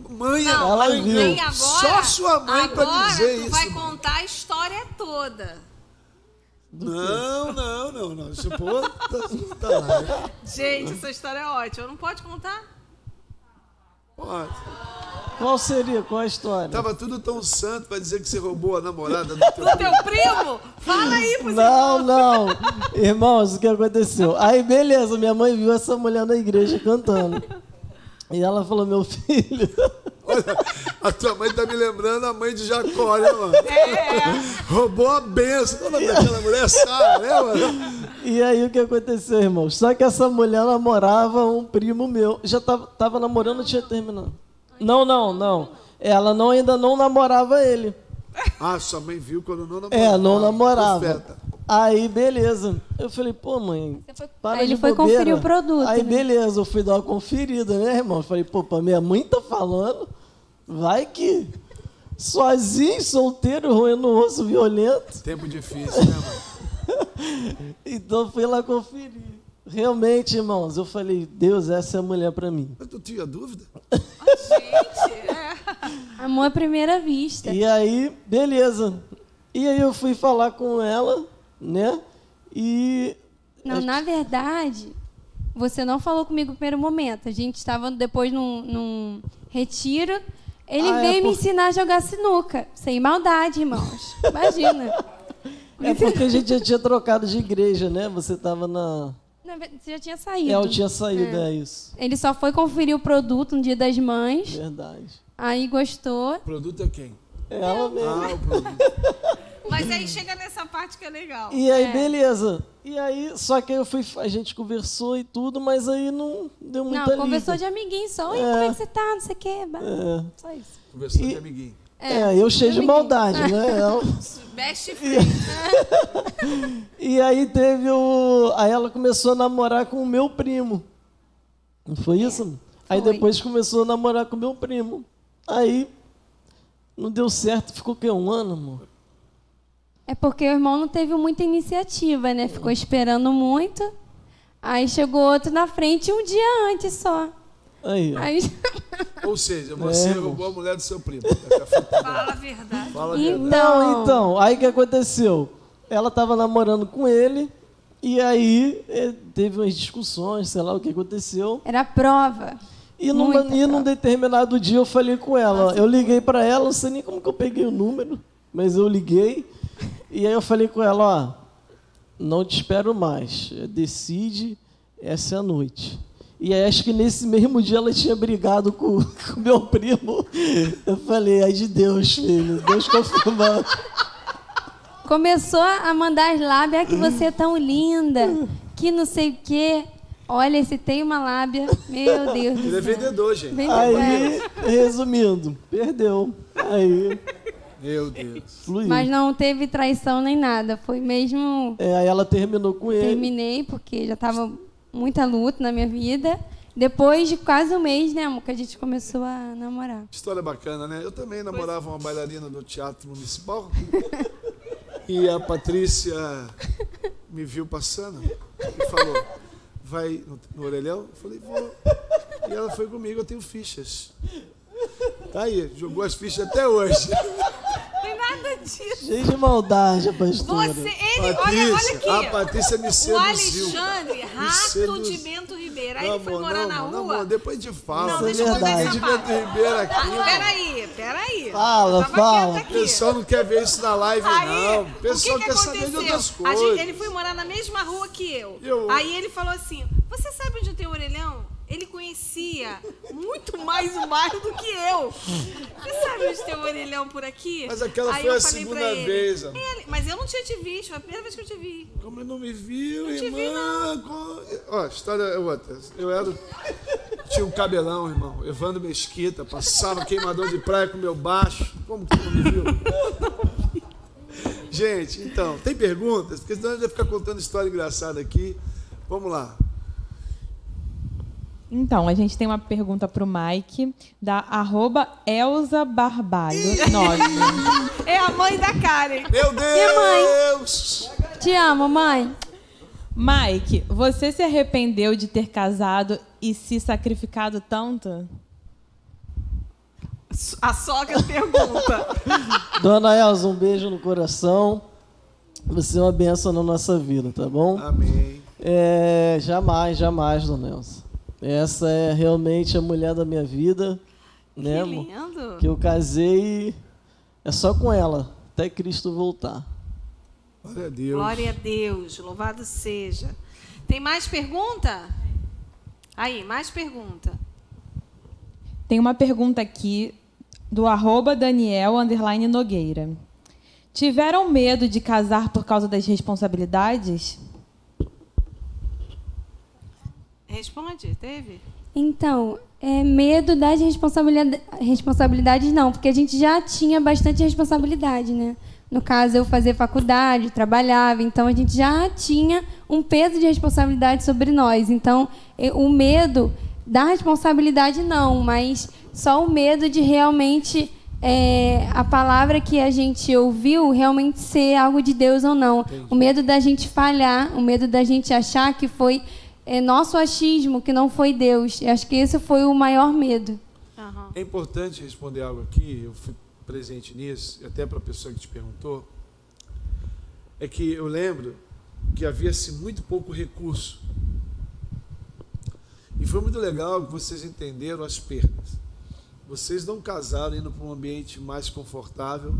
S1: Mãe é
S7: Ela
S1: mãe.
S7: viu.
S2: Nem agora,
S1: Só sua mãe para dizer
S2: tu
S1: isso.
S2: vai contar a história toda.
S1: Não. Isso, pô, tá lá.
S2: Gente, essa história é ótima. Não pode contar?
S1: Pode.
S7: Qual seria? Qual a história?
S1: Tava tudo tão santo pra dizer que você roubou a namorada do teu
S2: Do teu primo? Fala aí pros
S7: Não. Irmãos, o que aconteceu? Aí, beleza, minha mãe viu essa mulher na igreja cantando. E ela falou, meu filho...
S1: Olha, a tua mãe tá me lembrando a mãe de Jacó, né, mano? Roubou a benção. Olha daquela mulher, sabe, né, mano?
S7: E aí, o que aconteceu, irmãos? Só que essa mulher namorava um primo meu. Já tava namorando, tinha terminado. Não. Ela ainda não namorava ele.
S1: Ah, sua mãe viu quando não namorava.
S7: Não namorava.
S1: Profeta.
S7: Aí, beleza. Eu falei, pô, mãe, para
S6: Aí ele
S7: de
S6: foi
S7: bobeira.
S6: conferir o produto,
S7: Aí,
S6: né?
S7: beleza, eu fui dar uma conferida, né, irmão? Eu falei, pô, minha mãe tá falando, vai que... Sozinho, solteiro, roendo osso, violento.
S1: Tempo difícil, né, mano?
S7: Então, fui lá conferir. Realmente, irmãos, eu falei, Deus, essa é a mulher pra mim.
S1: Mas tu tinha dúvida?
S2: Gente,
S6: Amor à primeira vista.
S7: E aí, beleza. E aí eu fui falar com ela, né? E...
S6: Não, na verdade, você não falou comigo no primeiro momento. A gente estava depois num retiro. Ele veio me ensinar a jogar sinuca. Sem maldade, irmãos. Imagina.
S7: É porque a gente já tinha trocado de igreja, né? Você estava na...
S6: Você já tinha saído.
S7: Eu tinha saído, é isso.
S6: Ele só foi conferir o produto no Dia das Mães.
S7: Verdade.
S6: Aí gostou.
S1: O produto é quem?
S7: Ela mesmo.
S1: Ah, o produto.
S2: mas aí chega nessa parte que é legal.
S7: E aí, beleza. E aí, só que aí a gente conversou e tudo, mas aí não deu muita liga.
S6: Não, conversou de amiguinho só. Oi, como é que você tá? Não sei o quê. Só isso.
S1: Conversou de amiguinho.
S7: Eu cheio de maldade, né?
S2: Best friend.
S7: E aí teve Aí ela começou a namorar com o meu primo. Não foi isso? Aí depois começou a namorar com o meu primo. Aí não deu certo, ficou o quê? Um ano, amor?
S6: É porque o irmão não teve muita iniciativa, né? Ficou esperando muito. Aí chegou outro na frente um dia antes só.
S7: Aí.
S1: Ou seja, você roubou a mulher do seu primo.
S2: Fala a verdade.
S1: Fala a verdade.
S7: Então, aí o que aconteceu? Ela estava namorando com ele, e aí teve umas discussões, sei lá o que aconteceu.
S6: Era prova.
S7: E num determinado dia eu falei com ela. Eu liguei para ela, não sei nem como que eu peguei o número, mas eu liguei. E aí eu falei com ela, não te espero mais. Decide, essa é a noite. E aí acho que nesse mesmo dia ela tinha brigado com o meu primo. Eu falei, ai de Deus, filho, Deus confirmando.
S6: Começou a mandar as lábias, que você é tão linda, que não sei o quê. Olha, se tem uma lábia, meu Deus do céu.
S1: Ele é vendedor, gente.
S7: Aí, resumindo, perdeu. Aí...
S1: Meu Deus.
S7: Fluiu.
S6: Mas não teve traição nem nada. Foi mesmo...
S7: Aí ela terminou com ele.
S6: Terminei, porque já estava muita luta na minha vida. Depois de quase um mês, né, amor, que a gente começou a namorar.
S1: História bacana, né? Eu também namorava uma bailarina do Teatro Municipal. E a Patrícia me viu passando e falou, vai no orelhão? Eu falei, vou. E ela foi comigo, eu tenho fichas. Tá aí, jogou as fichas até hoje.
S2: Tem nada disso.
S7: Cheio de maldade, a pastora.
S2: Olha aqui.
S1: A Patrícia me
S2: O
S1: seduziu.
S2: Alexandre, rato de Bento Ribeiro. Aí ele foi morar na rua.
S1: Não, depois de fala.
S2: Não, deixa eu contar essa
S1: de
S2: parte.
S1: Bento Ribeiro aqui.
S2: Peraí.
S7: Fala, fala.
S1: O pessoal não quer ver isso na live, não. O pessoal
S2: que
S1: quer saber de outras coisas.
S2: Ele foi morar na mesma rua que eu. Aí ele falou assim, você sabe onde eu tenho orelhão? Ele conhecia muito mais o bairro do que eu. Você sabe onde tem um orelhão por aqui?
S1: Mas aquela
S2: aí
S1: foi
S2: eu
S1: a
S2: falei
S1: segunda
S2: pra ele,
S1: vez.
S2: Mas eu não tinha te visto, foi a primeira vez que eu te vi.
S1: Como ele não me viu,
S2: Não te
S1: irmã?
S2: vi, não.
S1: Ó, a história é outra. Tinha um cabelão, irmão. Evandro Mesquita, passava queimador de praia com meu baixo. Como que tu não me viu? Gente, então, tem perguntas? Porque senão a gente vai ficar contando história engraçada aqui. Vamos lá.
S3: Então, a gente tem uma pergunta para o Mike, da @ElzaBarbalho9.
S2: É a mãe da Karen.
S1: Meu Deus!
S6: Te amo, mãe.
S3: Mike, você se arrependeu de ter casado e se sacrificado tanto?
S2: A sogra pergunta.
S7: Dona Elza, um beijo no coração. vai ser uma bênção na nossa vida, tá bom?
S1: Amém.
S7: Jamais, jamais, Dona Nelson. Essa é realmente a mulher da minha vida, né,
S2: Que
S7: amor?
S2: lindo.
S7: Que eu casei, é só com ela, até Cristo voltar.
S1: Glória a Deus.
S2: Glória a Deus, louvado seja. Tem mais pergunta? Aí, mais pergunta.
S3: Tem uma pergunta aqui do @Daniel_Nogueira. Tiveram medo de casar por causa das responsabilidades?
S2: Responde, teve?
S6: Então, medo das responsabilidades não, porque a gente já tinha bastante responsabilidade, né? No caso, eu fazia faculdade, trabalhava, então a gente já tinha um peso de responsabilidade sobre nós. Então, o medo da responsabilidade não, mas só o medo de realmente a palavra que a gente ouviu realmente ser algo de Deus ou não.
S1: Entendi.
S6: O medo da gente falhar, o medo da gente achar que foi nosso achismo, que não foi Deus. Eu acho que esse foi o maior medo.
S2: Aham.
S1: É importante responder algo aqui, eu fui presente nisso, e até para a pessoa que te perguntou, é que eu lembro que havia-se muito pouco recurso. E foi muito legal que vocês entenderam as perdas. Vocês não casaram indo para um ambiente mais confortável,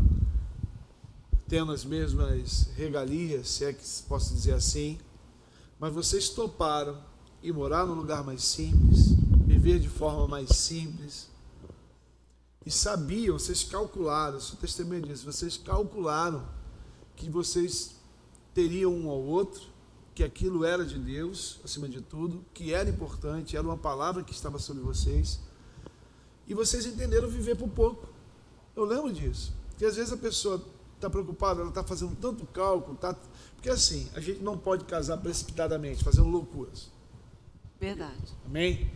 S1: tendo as mesmas regalias, se é que posso dizer assim, mas vocês toparam ir morar num lugar mais simples, viver de forma mais simples, e sabiam, vocês calcularam, sou testemunha disso, vocês calcularam que vocês teriam um ao outro, que aquilo era de Deus, acima de tudo, que era importante, era uma palavra que estava sobre vocês, e vocês entenderam viver por pouco. Eu lembro disso, porque às vezes a pessoa está preocupada, ela está fazendo tanto cálculo, porque assim, a gente não pode casar precipitadamente, fazendo loucuras.
S2: Verdade.
S1: Amém?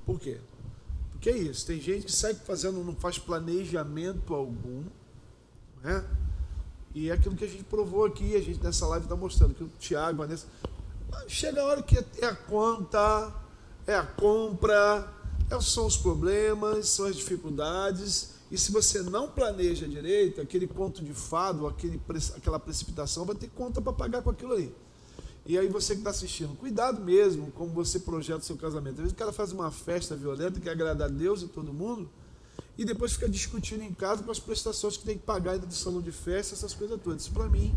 S1: Por quê? Porque é isso, tem gente que sai fazendo, não faz planejamento algum, né? E é aquilo que a gente provou aqui, a gente nessa live está mostrando, que o Tiago, a Vanessa, chega a hora que é a conta, é a compra, são os problemas, são as dificuldades, e se você não planeja direito, aquele conto de fado, aquela precipitação, vai ter conta para pagar com aquilo aí. E aí você que está assistindo, cuidado mesmo como você projeta o seu casamento. Às vezes o cara faz uma festa violenta, quer agradar a Deus e todo mundo, e depois fica discutindo em casa com as prestações que tem que pagar ainda do salão de festa, essas coisas todas. Isso para mim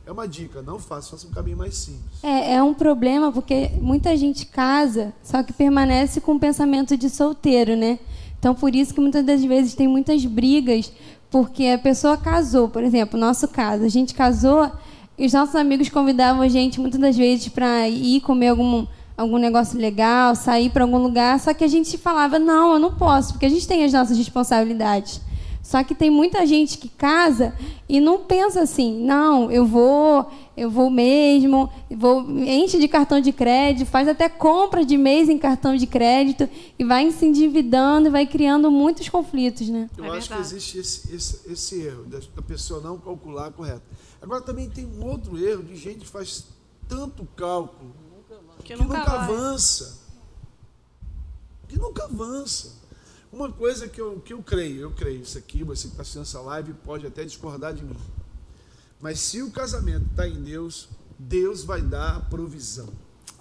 S1: é uma dica, não faça um caminho mais simples.
S6: É um problema porque muita gente casa, só que permanece com o pensamento de solteiro, né? Então, por isso que muitas das vezes tem muitas brigas, porque a pessoa casou, por exemplo, no nosso caso, a gente casou e os nossos amigos convidavam a gente muitas das vezes para ir comer algum negócio legal, sair para algum lugar, só que a gente falava, não, eu não posso, porque a gente tem as nossas responsabilidades. Só que tem muita gente que casa e não pensa assim, não, eu vou mesmo, enche de cartão de crédito, faz até compra de mês em cartão de crédito e vai se endividando e vai criando muitos conflitos, né?
S1: Eu acho que existe esse erro, da pessoa não calcular correto. Agora também tem um outro erro de gente que faz tanto cálculo que nunca avança. Que nunca avança. Uma coisa que eu creio, isso aqui, você que está assistindo essa live pode até discordar de mim. Mas se o casamento está em Deus, Deus vai dar a provisão.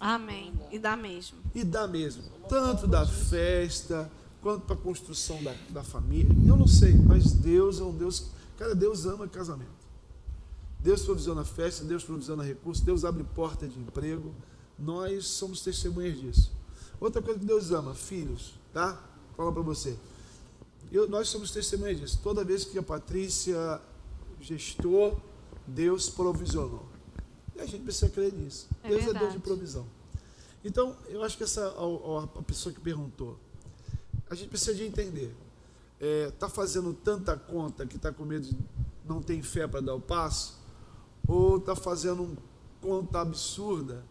S2: Amém. E dá mesmo.
S1: E dá mesmo. Tanto da festa, quanto para a construção da família. Eu não sei, mas Deus é um Deus... Cara, Deus ama casamento. Deus provisiona festa, Deus provisiona recursos, Deus abre porta de emprego. Nós somos testemunhas disso. Outra coisa que Deus ama, filhos, tá? Fala para você. Nós somos testemunhas disso. Toda vez que a Patrícia gestou, Deus provisionou. E a gente precisa crer nisso. Deus é Deus de provisão. Então, eu acho que a pessoa que perguntou, a gente precisa de entender. Está fazendo tanta conta que está com medo de não ter fé para dar o passo? Ou está fazendo uma conta absurda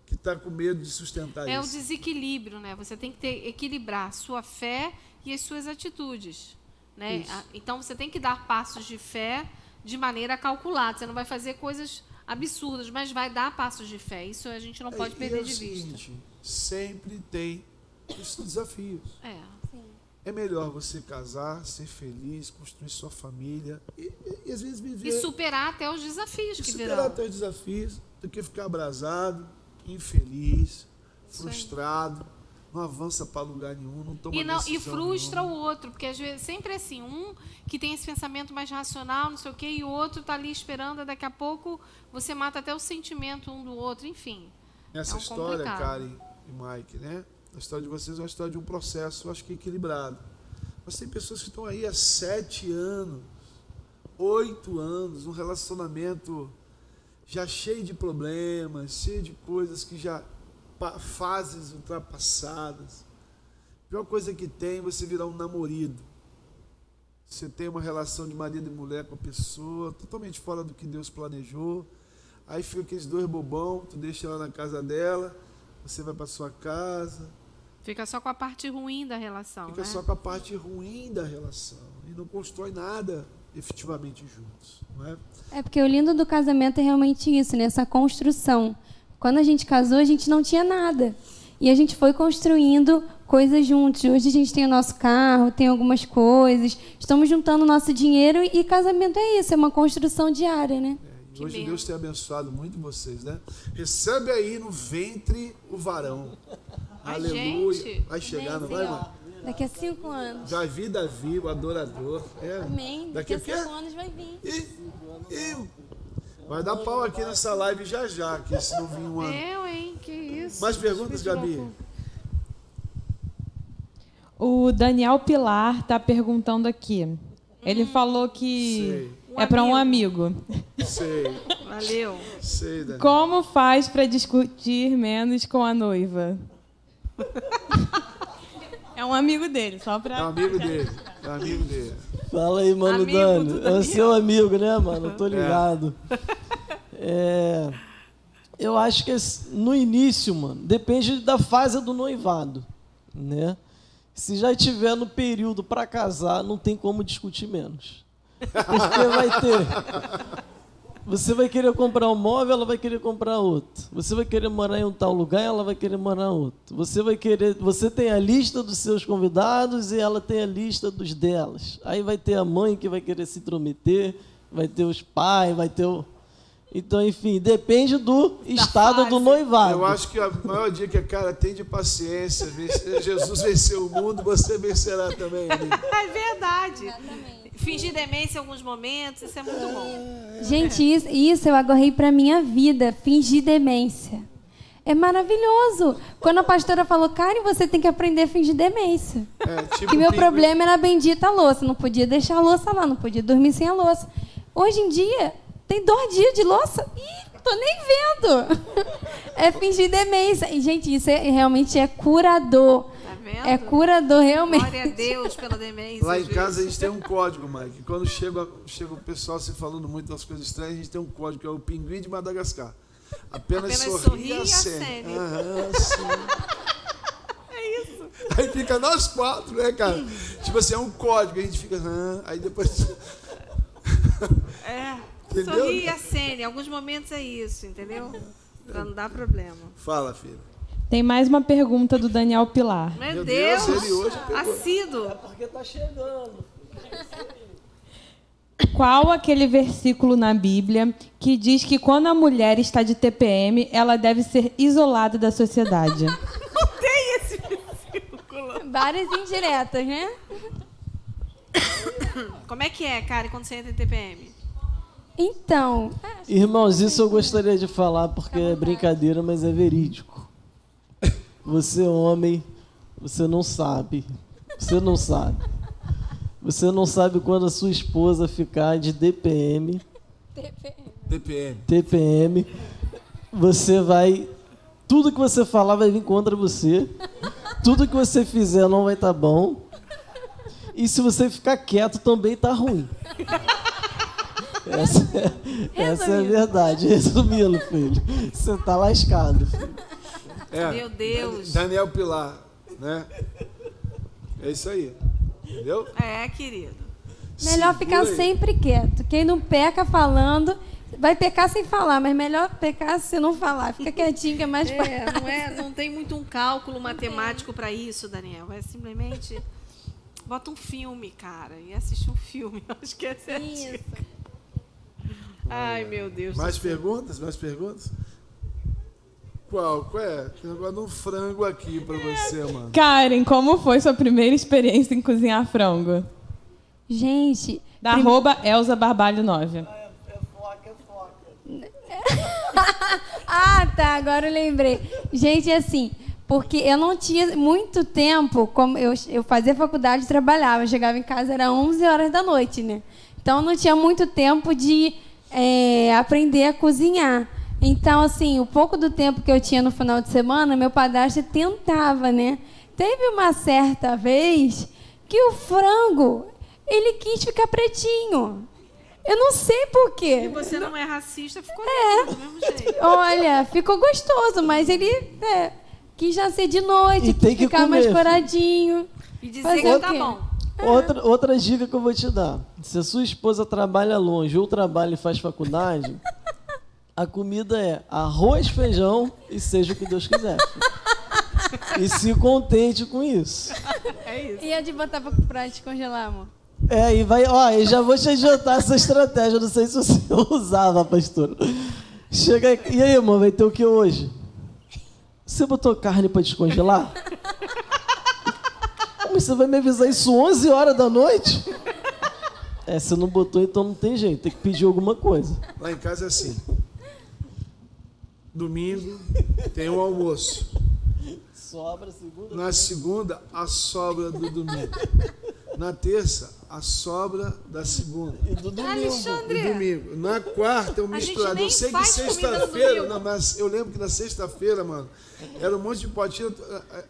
S1: que está com medo de sustentar isso?
S2: É o desequilíbrio, né? Você tem que equilibrar a sua fé e as suas atitudes, né? Então, você tem que dar passos de fé de maneira calculada. Você não vai fazer coisas absurdas, mas vai dar passos de fé. Isso a gente não pode perder de vista.
S1: Seguinte, sempre tem os desafios. é melhor você casar, ser feliz, construir sua família e às vezes viver...
S2: E superar até os desafios que virão.
S1: Superar até os desafios do que ficar abrasado, infeliz, frustrado, não avança para lugar nenhum, não toma decisão
S2: E frustra
S1: nenhuma.
S2: o outro, porque às vezes sempre é assim, um que tem esse pensamento mais racional, não sei o quê, e o outro está ali esperando, daqui a pouco você mata até o sentimento um do outro, enfim.
S1: Essa
S2: é
S1: história,
S2: complicado.
S1: Karen e Mike, né? A história de vocês é uma história de um processo, acho que equilibrado. Mas tem pessoas que estão aí há 7 anos, 8 anos, um relacionamento já cheio de problemas, cheio de coisas que já... fases ultrapassadas. A pior coisa que tem, você virar um namorido. Você tem uma relação de marido e mulher com a pessoa, totalmente fora do que Deus planejou. Aí fica aqueles 2 bobão, tu deixa ela na casa dela, você vai para sua casa.
S2: Fica só com a parte ruim da relação,
S1: Fica
S2: né?
S1: só com a parte ruim da relação. E não constrói nada efetivamente juntos. Não é?
S6: É porque o lindo do casamento é realmente isso, né? Essa construção. Quando a gente casou, a gente não tinha nada. E a gente foi construindo coisas juntos. Hoje a gente tem o nosso carro, tem algumas coisas. Estamos juntando o nosso dinheiro e casamento é isso, é uma construção diária, né?
S1: E hoje Deus tem abençoado muito vocês, né? Recebe aí no ventre o varão.
S2: Ai,
S1: Aleluia.
S2: gente.
S1: Vai chegar,
S6: Amém,
S1: não vai,
S6: Senhor.
S1: mano?
S6: Daqui a 5 anos.
S1: Já vi Davi, o adorador. É.
S6: Amém. Daqui a 5 anos vai vir.
S1: Vai dar pau aqui nessa live já, que se não vir um ano.
S2: Hein? Que isso?
S1: Mais perguntas, Gabi?
S3: O Daniel Pilar está perguntando aqui. Ele falou que é para um amigo.
S1: Sei.
S2: Valeu.
S1: Sei, Daniel.
S3: Como faz para discutir menos com a noiva? É um amigo dele, só para...
S1: É um amigo dele. É um amigo dele.
S7: Fala aí, mano,
S2: Amigo
S7: Dani.
S2: do
S7: É o
S2: Daniel.
S7: seu amigo, né, mano? Eu tô ligado. Eu acho que no início, mano, depende da fase do noivado, né? Se já estiver no período para casar, não tem como discutir menos. Porque vai ter... Você vai querer comprar um móvel, ela vai querer comprar outro. Você vai querer morar em um tal lugar, ela vai querer morar em outro. Você tem a lista dos seus convidados e ela tem a lista dos delas. Aí vai ter a mãe que vai querer se intrometer, vai ter os pais, vai ter o... Então, enfim, depende do estado
S2: fase.
S7: do noivado.
S1: Eu acho que a maior dica, cara, tem de paciência. Jesus venceu o mundo, você vencerá também, amigo.
S2: É verdade. Fingir demência em alguns momentos, isso é muito bom.
S6: Gente, isso eu agarrei pra minha vida, fingir demência. É maravilhoso. Quando a pastora falou, Karen, você tem que aprender a fingir demência.
S1: Tipo
S6: Que meu
S1: pinguim.
S6: problema era a bendita louça. Não podia deixar a louça lá, não podia dormir sem a louça. Hoje em dia, tem 2 dias de louça. Ih, tô nem vendo. É fingir demência. E, gente, isso realmente é curador.
S2: Tá vendo?
S6: É curador, realmente.
S2: Glória a Deus pela demência.
S1: Lá em
S2: Jesus.
S1: casa a gente tem um código, Mike. Quando chega o pessoal se falando muito das coisas estranhas, a gente tem um código, que é o pinguim de Madagascar. Apenas sorri e acene.
S2: É isso.
S1: Aí fica nós 4, né, cara? Tipo assim, é um código, a gente fica... Aí depois... Entendeu?
S2: Sorri e acene. Em alguns momentos é isso, entendeu? Pra não dar problema.
S1: Fala, filho.
S3: Tem mais uma pergunta do Daniel Pilar.
S2: Meu Deus,
S1: ele hoje pegou.
S2: assíduo.
S7: Porque tá chegando.
S3: Qual aquele versículo na Bíblia que diz que quando a mulher está de TPM, ela deve ser isolada da sociedade?
S2: Tem esse versículo.
S6: Várias indiretas, né?
S2: Como é que é, cara, quando você entra em TPM?
S6: Então,
S7: Irmãos, isso eu gostaria de falar porque é brincadeira, mas é verídico. Você, homem, você não sabe. Você não sabe. Você não sabe quando a sua esposa ficar de DPM, TPM, você vai... Tudo que você falar vai vir contra você. Tudo que você fizer não vai estar bom. E se você ficar quieto, também tá ruim. Essa é a verdade. Resumindo, filho. Você tá lascado, filho.
S2: Meu Deus.
S1: Daniel Pilar, né? É isso aí. Entendeu?
S2: É, querido.
S6: melhor ficar
S1: Segura aí.
S6: sempre quieto. Quem não peca falando, vai pecar sem falar, mas melhor pecar se não falar. Fica quietinho que é mais fácil.
S2: Não tem muito um cálculo matemático para isso, Daniel. É simplesmente Bota um filme, cara, e assiste um filme. Acho que essa é a dica. Ai, meu Deus.
S1: Mais perguntas? Mais perguntas? Qual é? Tem agora um frango aqui pra você, mano.
S3: Karen, como foi sua primeira experiência em cozinhar frango?
S6: Gente...
S3: Da arroba Elza Barbalho 9.
S6: Ah, tá, agora eu lembrei. Gente, assim, porque eu não tinha muito tempo, como eu fazia faculdade e trabalhava, eu chegava em casa, era 11 horas da noite, né? Então, eu não tinha muito tempo de aprender a cozinhar. Então, assim, o pouco do tempo que eu tinha no final de semana, meu padrasto tentava, né? Teve uma certa vez que o frango, ele quis ficar pretinho. Eu não sei por quê.
S2: Se você não é racista, ficou do mesmo jeito.
S6: Olha, ficou gostoso, mas ele quis nascer de noite, quis ficar mais coradinho.
S2: E dizer que tá bom.
S7: Outra dica que eu vou te dar. Se a sua esposa trabalha longe ou trabalha e faz faculdade, a comida é arroz, feijão e seja o que Deus quiser. E se contente com isso.
S2: É isso.
S6: E a de botar pra descongelar, amor?
S7: E vai, eu já vou te adiantar essa estratégia, não sei se você usava, pastor. Chega aí, e aí, amor, vai ter o que hoje? Você botou carne para descongelar? Mas você vai me avisar isso 11 horas da noite? Se não botou, então não tem jeito, tem que pedir alguma coisa.
S1: Lá em casa é assim. Domingo tem o almoço.
S7: Sobra segunda.
S1: Na segunda, a sobra do domingo. Na terça, a sobra da segunda.
S7: E do domingo.
S2: Alexandre!
S1: E domingo. Na quarta, eu misturado. Eu sei que sexta-feira, mas eu lembro que na sexta-feira, mano, era um monte de potinho.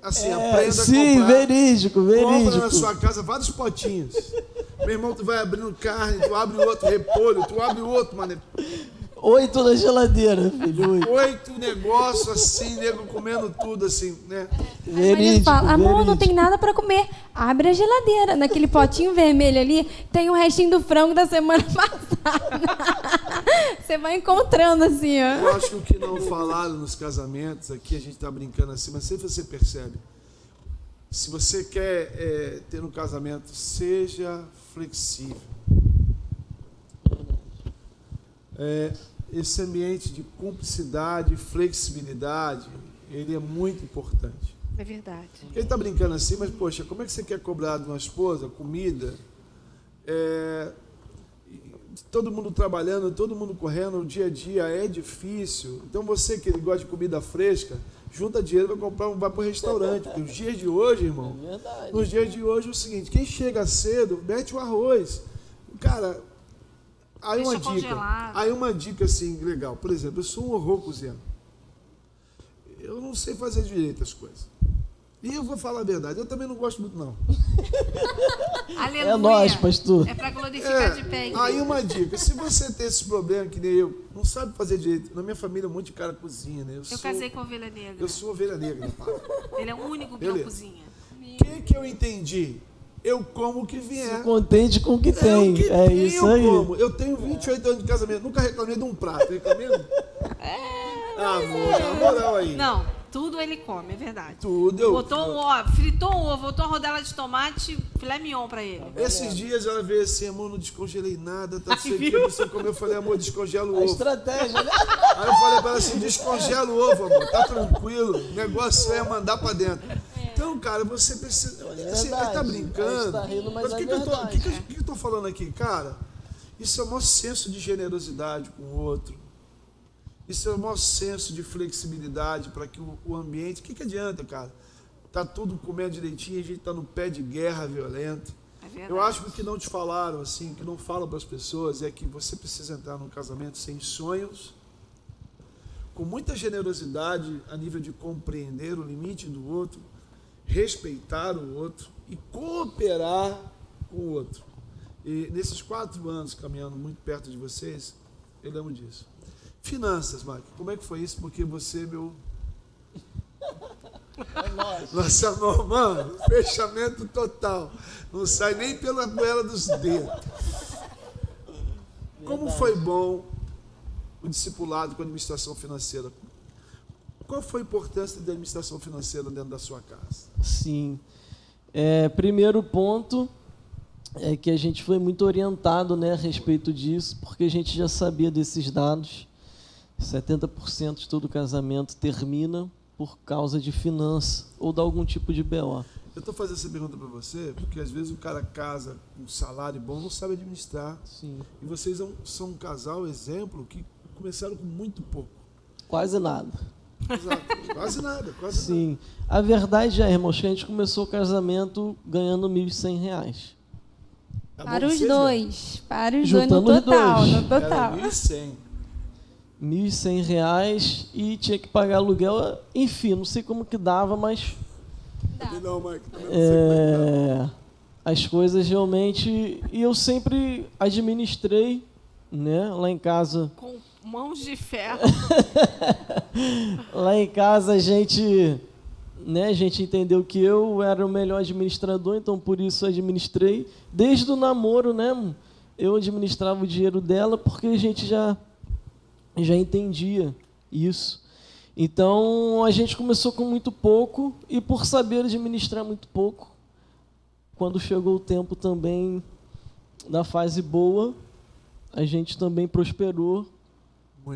S1: Assim, aprenda
S7: sim,
S1: a comprar.
S7: Verídico.
S1: Compra na sua casa vários potinhos. Meu irmão, tu vai abrindo carne, tu abre outro repolho, tu abre outro, mano.
S7: 8 na geladeira, filho.
S1: 8 negócios assim, nego comendo tudo assim, né?
S6: Eles falam, amor, não tem nada pra comer. Abre a geladeira. Naquele potinho vermelho ali, tem um restinho do frango da semana passada. Você vai encontrando assim, ó.
S1: Eu acho que o que não falaram nos casamentos, aqui a gente tá brincando assim, mas sempre você percebe. Se você quer ter um casamento, seja flexível. Esse ambiente de cumplicidade, flexibilidade, ele é muito importante.
S2: É verdade.
S1: Ele está brincando assim, mas, poxa, como é que você quer cobrar de uma esposa comida? Todo mundo trabalhando, todo mundo correndo, o dia a dia é difícil. Então, você que gosta de comida fresca, junta dinheiro, vai para o restaurante. Porque nos dias de hoje, irmão, nos dias de hoje é o seguinte, quem chega cedo, mete o arroz. Cara... Aí uma dica assim legal. Por exemplo, eu sou um horror cozinhando. Eu não sei fazer direito as coisas. E eu vou falar a verdade, eu também não gosto muito, não.
S2: Aleluia.
S7: É nós, pastor.
S2: É para glorificar de pé.
S1: Aí uma dica, se você tem esse problema que nem eu, não sabe fazer direito. Na minha família, um monte de cara cozinha, né?
S2: Eu casei com ovelha negra.
S1: Eu sou ovelha negra, meu pai.
S2: Ele é o único que não cozinha.
S1: O que eu entendi? Eu como o que vier.
S7: Se contente com o que tem. Isso aí.
S1: Como. Eu tenho 28 anos de casamento, nunca reclamei de um prato. Reclamei? Amor, na moral aí.
S2: Não, tudo ele come, é verdade.
S1: Tudo.
S2: Botou um ovo, fritou um ovo, botou uma rodela de tomate, filé mignon pra ele.
S1: Esses dias ela veio assim, amor, não descongelei nada, tá sei o que, você comeu. Eu falei, amor, descongela o ovo.
S7: Estratégia, né?
S1: Aí eu falei pra ela assim, descongela o ovo, amor, tá tranquilo, o negócio é mandar pra dentro. Então, cara, você precisa... Assim, ele tá brincando.
S7: Tá rindo, mas
S1: o que eu tô falando aqui? Cara, isso é o maior senso de generosidade com o outro. Isso é o maior senso de flexibilidade para que o ambiente... O que adianta, cara? Tá tudo comendo direitinho, a gente tá no pé de guerra violento. Eu acho que o que não te falaram, assim, que não falam para as pessoas, é que você precisa entrar num casamento sem sonhos, com muita generosidade a nível de compreender o limite do outro, respeitar o outro e cooperar com o outro. E nesses 4 anos caminhando muito perto de vocês, eu lembro disso. Finanças, Mike, como é que foi isso? Porque você, meu... Nossa mão, mano, fechamento total. Não sai nem pela goela dos dedos. Como foi bom o discipulado com a administração financeira? Qual foi a importância da administração financeira dentro da sua casa?
S7: Sim. Primeiro ponto é que a gente foi muito orientado, né, a respeito disso, porque a gente já sabia desses dados. 70% de todo casamento termina por causa de finança ou de algum tipo de BO.
S1: Eu estou fazendo essa pergunta para você porque às vezes o cara casa com um salário bom, não sabe administrar.
S7: Sim.
S1: E vocês são um casal exemplo que começaram com muito pouco.
S7: Quase nada.
S1: Exato. Quase nada, quase
S7: Sim.
S1: nada.
S7: A verdade é, irmãos, que a gente começou o casamento ganhando R$ 1.100.
S1: Tá
S6: Para
S1: bom,
S6: os
S1: vocês,
S6: dois. Para os dois
S7: Juntando
S6: no
S7: os
S6: total.
S7: dois.
S6: No total.
S1: Era 1.100.
S7: R$ 1.100 e tinha que pagar aluguel. Enfim, não sei como que dava, mas
S1: Não, Mike, também não sei como é que dá.
S7: as coisas realmente... E eu sempre administrei, né, lá em casa.
S2: Com mãos de ferro.
S7: Lá em casa a gente entendeu que eu era o melhor administrador, então por isso administrei. Desde o namoro, né, eu administrava o dinheiro dela porque a gente já entendia isso. Então a gente começou com muito pouco e por saber administrar muito pouco, quando chegou o tempo também da fase boa, a gente também prosperou.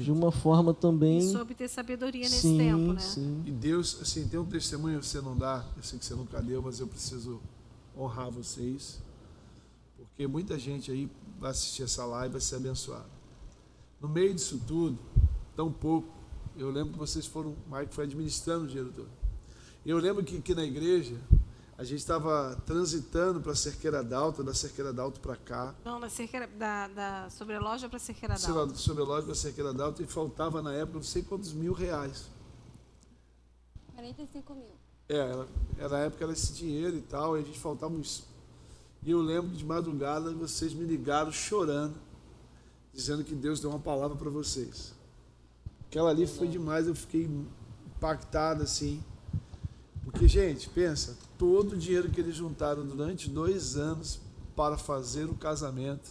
S7: De uma forma também...
S2: E soube ter sabedoria nesse tempo, né?
S7: Sim.
S1: E Deus, assim, tem um testemunho que você não dá, eu sei que você nunca deu, mas eu preciso honrar vocês, porque muita gente aí vai assistir essa live e vai ser abençoada. No meio disso tudo, tão pouco, eu lembro que vocês foram, o Mike foi administrando o dinheiro todo. Eu lembro que aqui na igreja, a gente estava transitando para a Cerqueira d'Alto, da Cerqueira d'Alto para cá.
S2: Não, da cerqueira, da sobreloja para a Cerqueira d'Alto.
S1: Sobre a loja da Cerqueira d'Alto, e faltava na época não sei quantos R$1.000.
S6: 45 mil.
S1: Na época era esse dinheiro e tal, e a gente faltava uns... E eu lembro que de madrugada vocês me ligaram chorando, dizendo que Deus deu uma palavra para vocês. Aquela ali foi demais, eu fiquei impactado assim. Porque, gente, pensa, todo o dinheiro que eles juntaram durante 2 anos para fazer o casamento,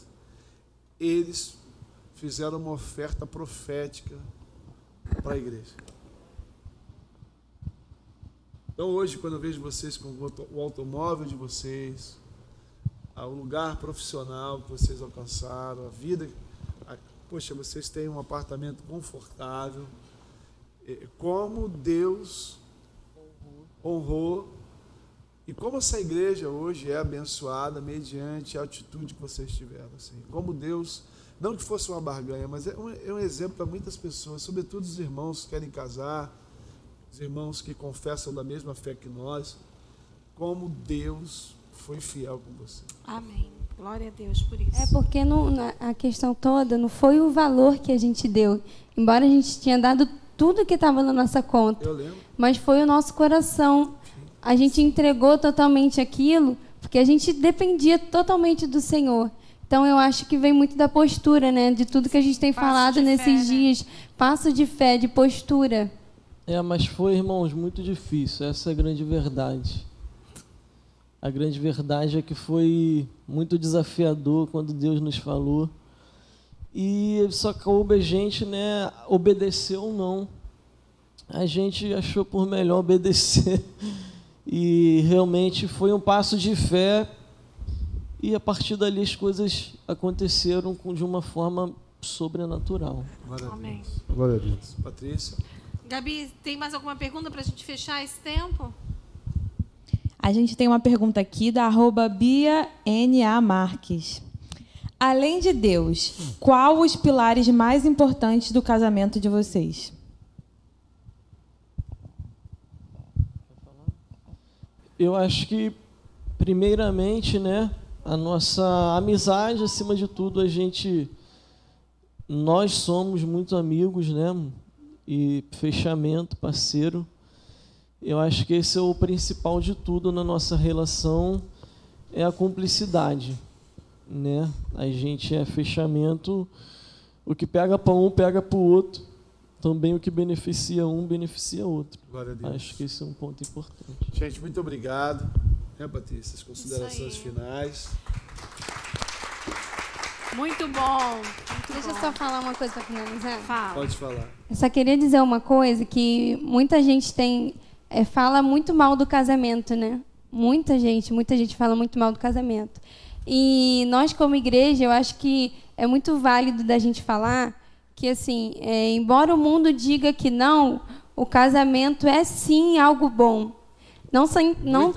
S1: eles fizeram uma oferta profética para a igreja. Então hoje, quando eu vejo vocês com o automóvel de vocês, o lugar profissional que vocês alcançaram, a vida... Poxa, vocês têm um apartamento confortável. Como Deus honrou e como essa igreja hoje é abençoada mediante a atitude que vocês tiveram. Assim. Como Deus, não que fosse uma barganha, mas é um exemplo para muitas pessoas, sobretudo os irmãos que querem casar, os irmãos que confessam da mesma fé que nós, como Deus foi fiel com você.
S2: Amém. Glória a Deus por isso.
S6: Porque a questão toda não foi o valor que a gente deu. Embora a gente tinha dado tudo que estava na nossa conta.
S1: Eu lembro.
S6: Mas foi o nosso coração. A gente entregou totalmente aquilo, porque a gente dependia totalmente do Senhor. Então eu acho que vem muito da postura, né? De tudo que a gente tem falado nesses dias. Passo de fé, de postura.
S7: Mas foi, irmãos, muito difícil. Essa é a grande verdade. A grande verdade é que foi muito desafiador quando Deus nos falou. E só coube a gente, né, obedecer ou não. A gente achou por melhor obedecer. E realmente foi um passo de fé. E a partir dali as coisas aconteceram de uma forma sobrenatural.
S2: Amém.
S1: Glória a Deus. Patrícia.
S2: Gabi, tem mais alguma pergunta para a gente fechar esse tempo?
S3: A gente tem uma pergunta aqui da @BiaNA Marques. Além de Deus, qual os pilares mais importantes do casamento de vocês?
S7: Eu acho que, primeiramente, né, a nossa amizade, acima de tudo, nós somos muito amigos, né, e fechamento, parceiro. Eu acho que esse é o principal de tudo na nossa relação, é a cumplicidade, né? A gente é fechamento, o que pega para um, pega para o outro, também o que beneficia um, beneficia o outro.
S1: Glória a Deus.
S7: Acho que esse é um ponto importante.
S1: Gente, muito obrigado. Patrícia, as considerações finais.
S2: Muito bom.
S6: Deixa eu só falar uma coisa para finalizar.
S2: Fala.
S1: Pode falar.
S6: Eu só queria dizer uma coisa, que muita gente fala muito mal do casamento, né? Muita gente fala muito mal do casamento. E nós, como igreja, eu acho que é muito válido da gente falar que, assim, embora o mundo diga que não, o casamento é sim algo bom.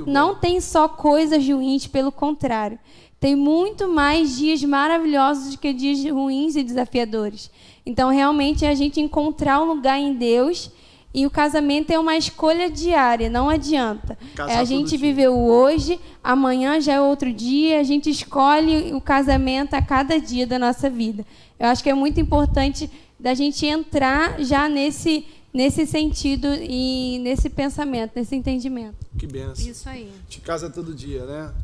S6: Não tem só coisas ruins, pelo contrário. Tem muito mais dias maravilhosos do que dias ruins e desafiadores. Então, realmente, é a gente encontrar um lugar em Deus. E o casamento é uma escolha diária, não adianta. A gente viveu hoje, amanhã já é outro dia, a gente escolhe o casamento a cada dia da nossa vida. Eu acho que é muito importante da gente entrar já nesse sentido e nesse pensamento, nesse entendimento.
S1: Que benção.
S2: Isso aí.
S1: Te casa todo dia, né?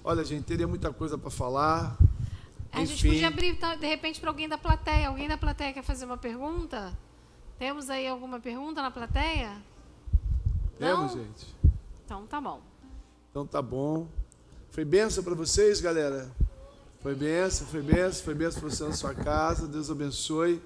S1: Olha, gente, teria muita coisa para falar.
S2: A gente podia abrir, de repente, para alguém da plateia. Alguém da plateia quer fazer uma pergunta? Temos aí alguma pergunta na plateia?
S1: Temos, gente.
S2: Então tá bom.
S1: Então tá bom. Foi bênção para vocês, galera? Foi bênção para você na sua casa. Deus abençoe.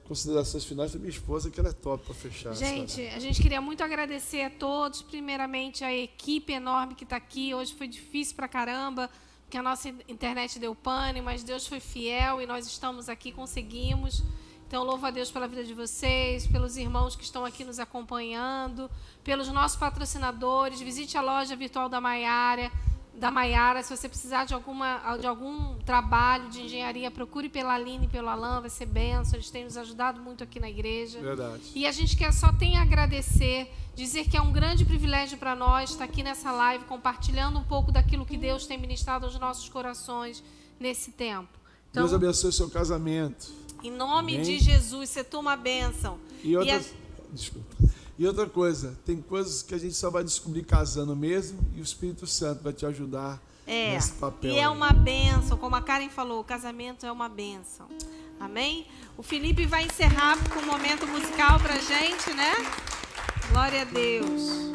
S1: Considerações finais da minha esposa, que ela é top para fechar.
S2: Gente, a gente queria muito agradecer a todos, primeiramente a equipe enorme que está aqui. Hoje foi difícil pra caramba, porque a nossa internet deu pane, mas Deus foi fiel e nós estamos aqui, conseguimos. Então, louvo a Deus pela vida de vocês, pelos irmãos que estão aqui nos acompanhando, pelos nossos patrocinadores. Visite a loja virtual da Maiara. Se você precisar de algum trabalho de engenharia, procure pela Aline e pelo Alan, vai ser bênção. Eles têm nos ajudado muito aqui na igreja.
S1: Verdade.
S2: E a gente só tem a agradecer, dizer que é um grande privilégio para nós estar aqui nessa live, compartilhando um pouco daquilo que Deus tem ministrado aos nossos corações nesse tempo. Então,
S1: Deus abençoe o seu casamento.
S2: Em nome de Jesus, você toma a bênção.
S1: E outra coisa, tem coisas que a gente só vai descobrir casando mesmo e o Espírito Santo vai te ajudar nesse papel.
S2: E é uma bênção, como a Karen falou, o casamento é uma bênção. Amém? O Felipe vai encerrar com um momento musical pra gente, né? Glória a Deus.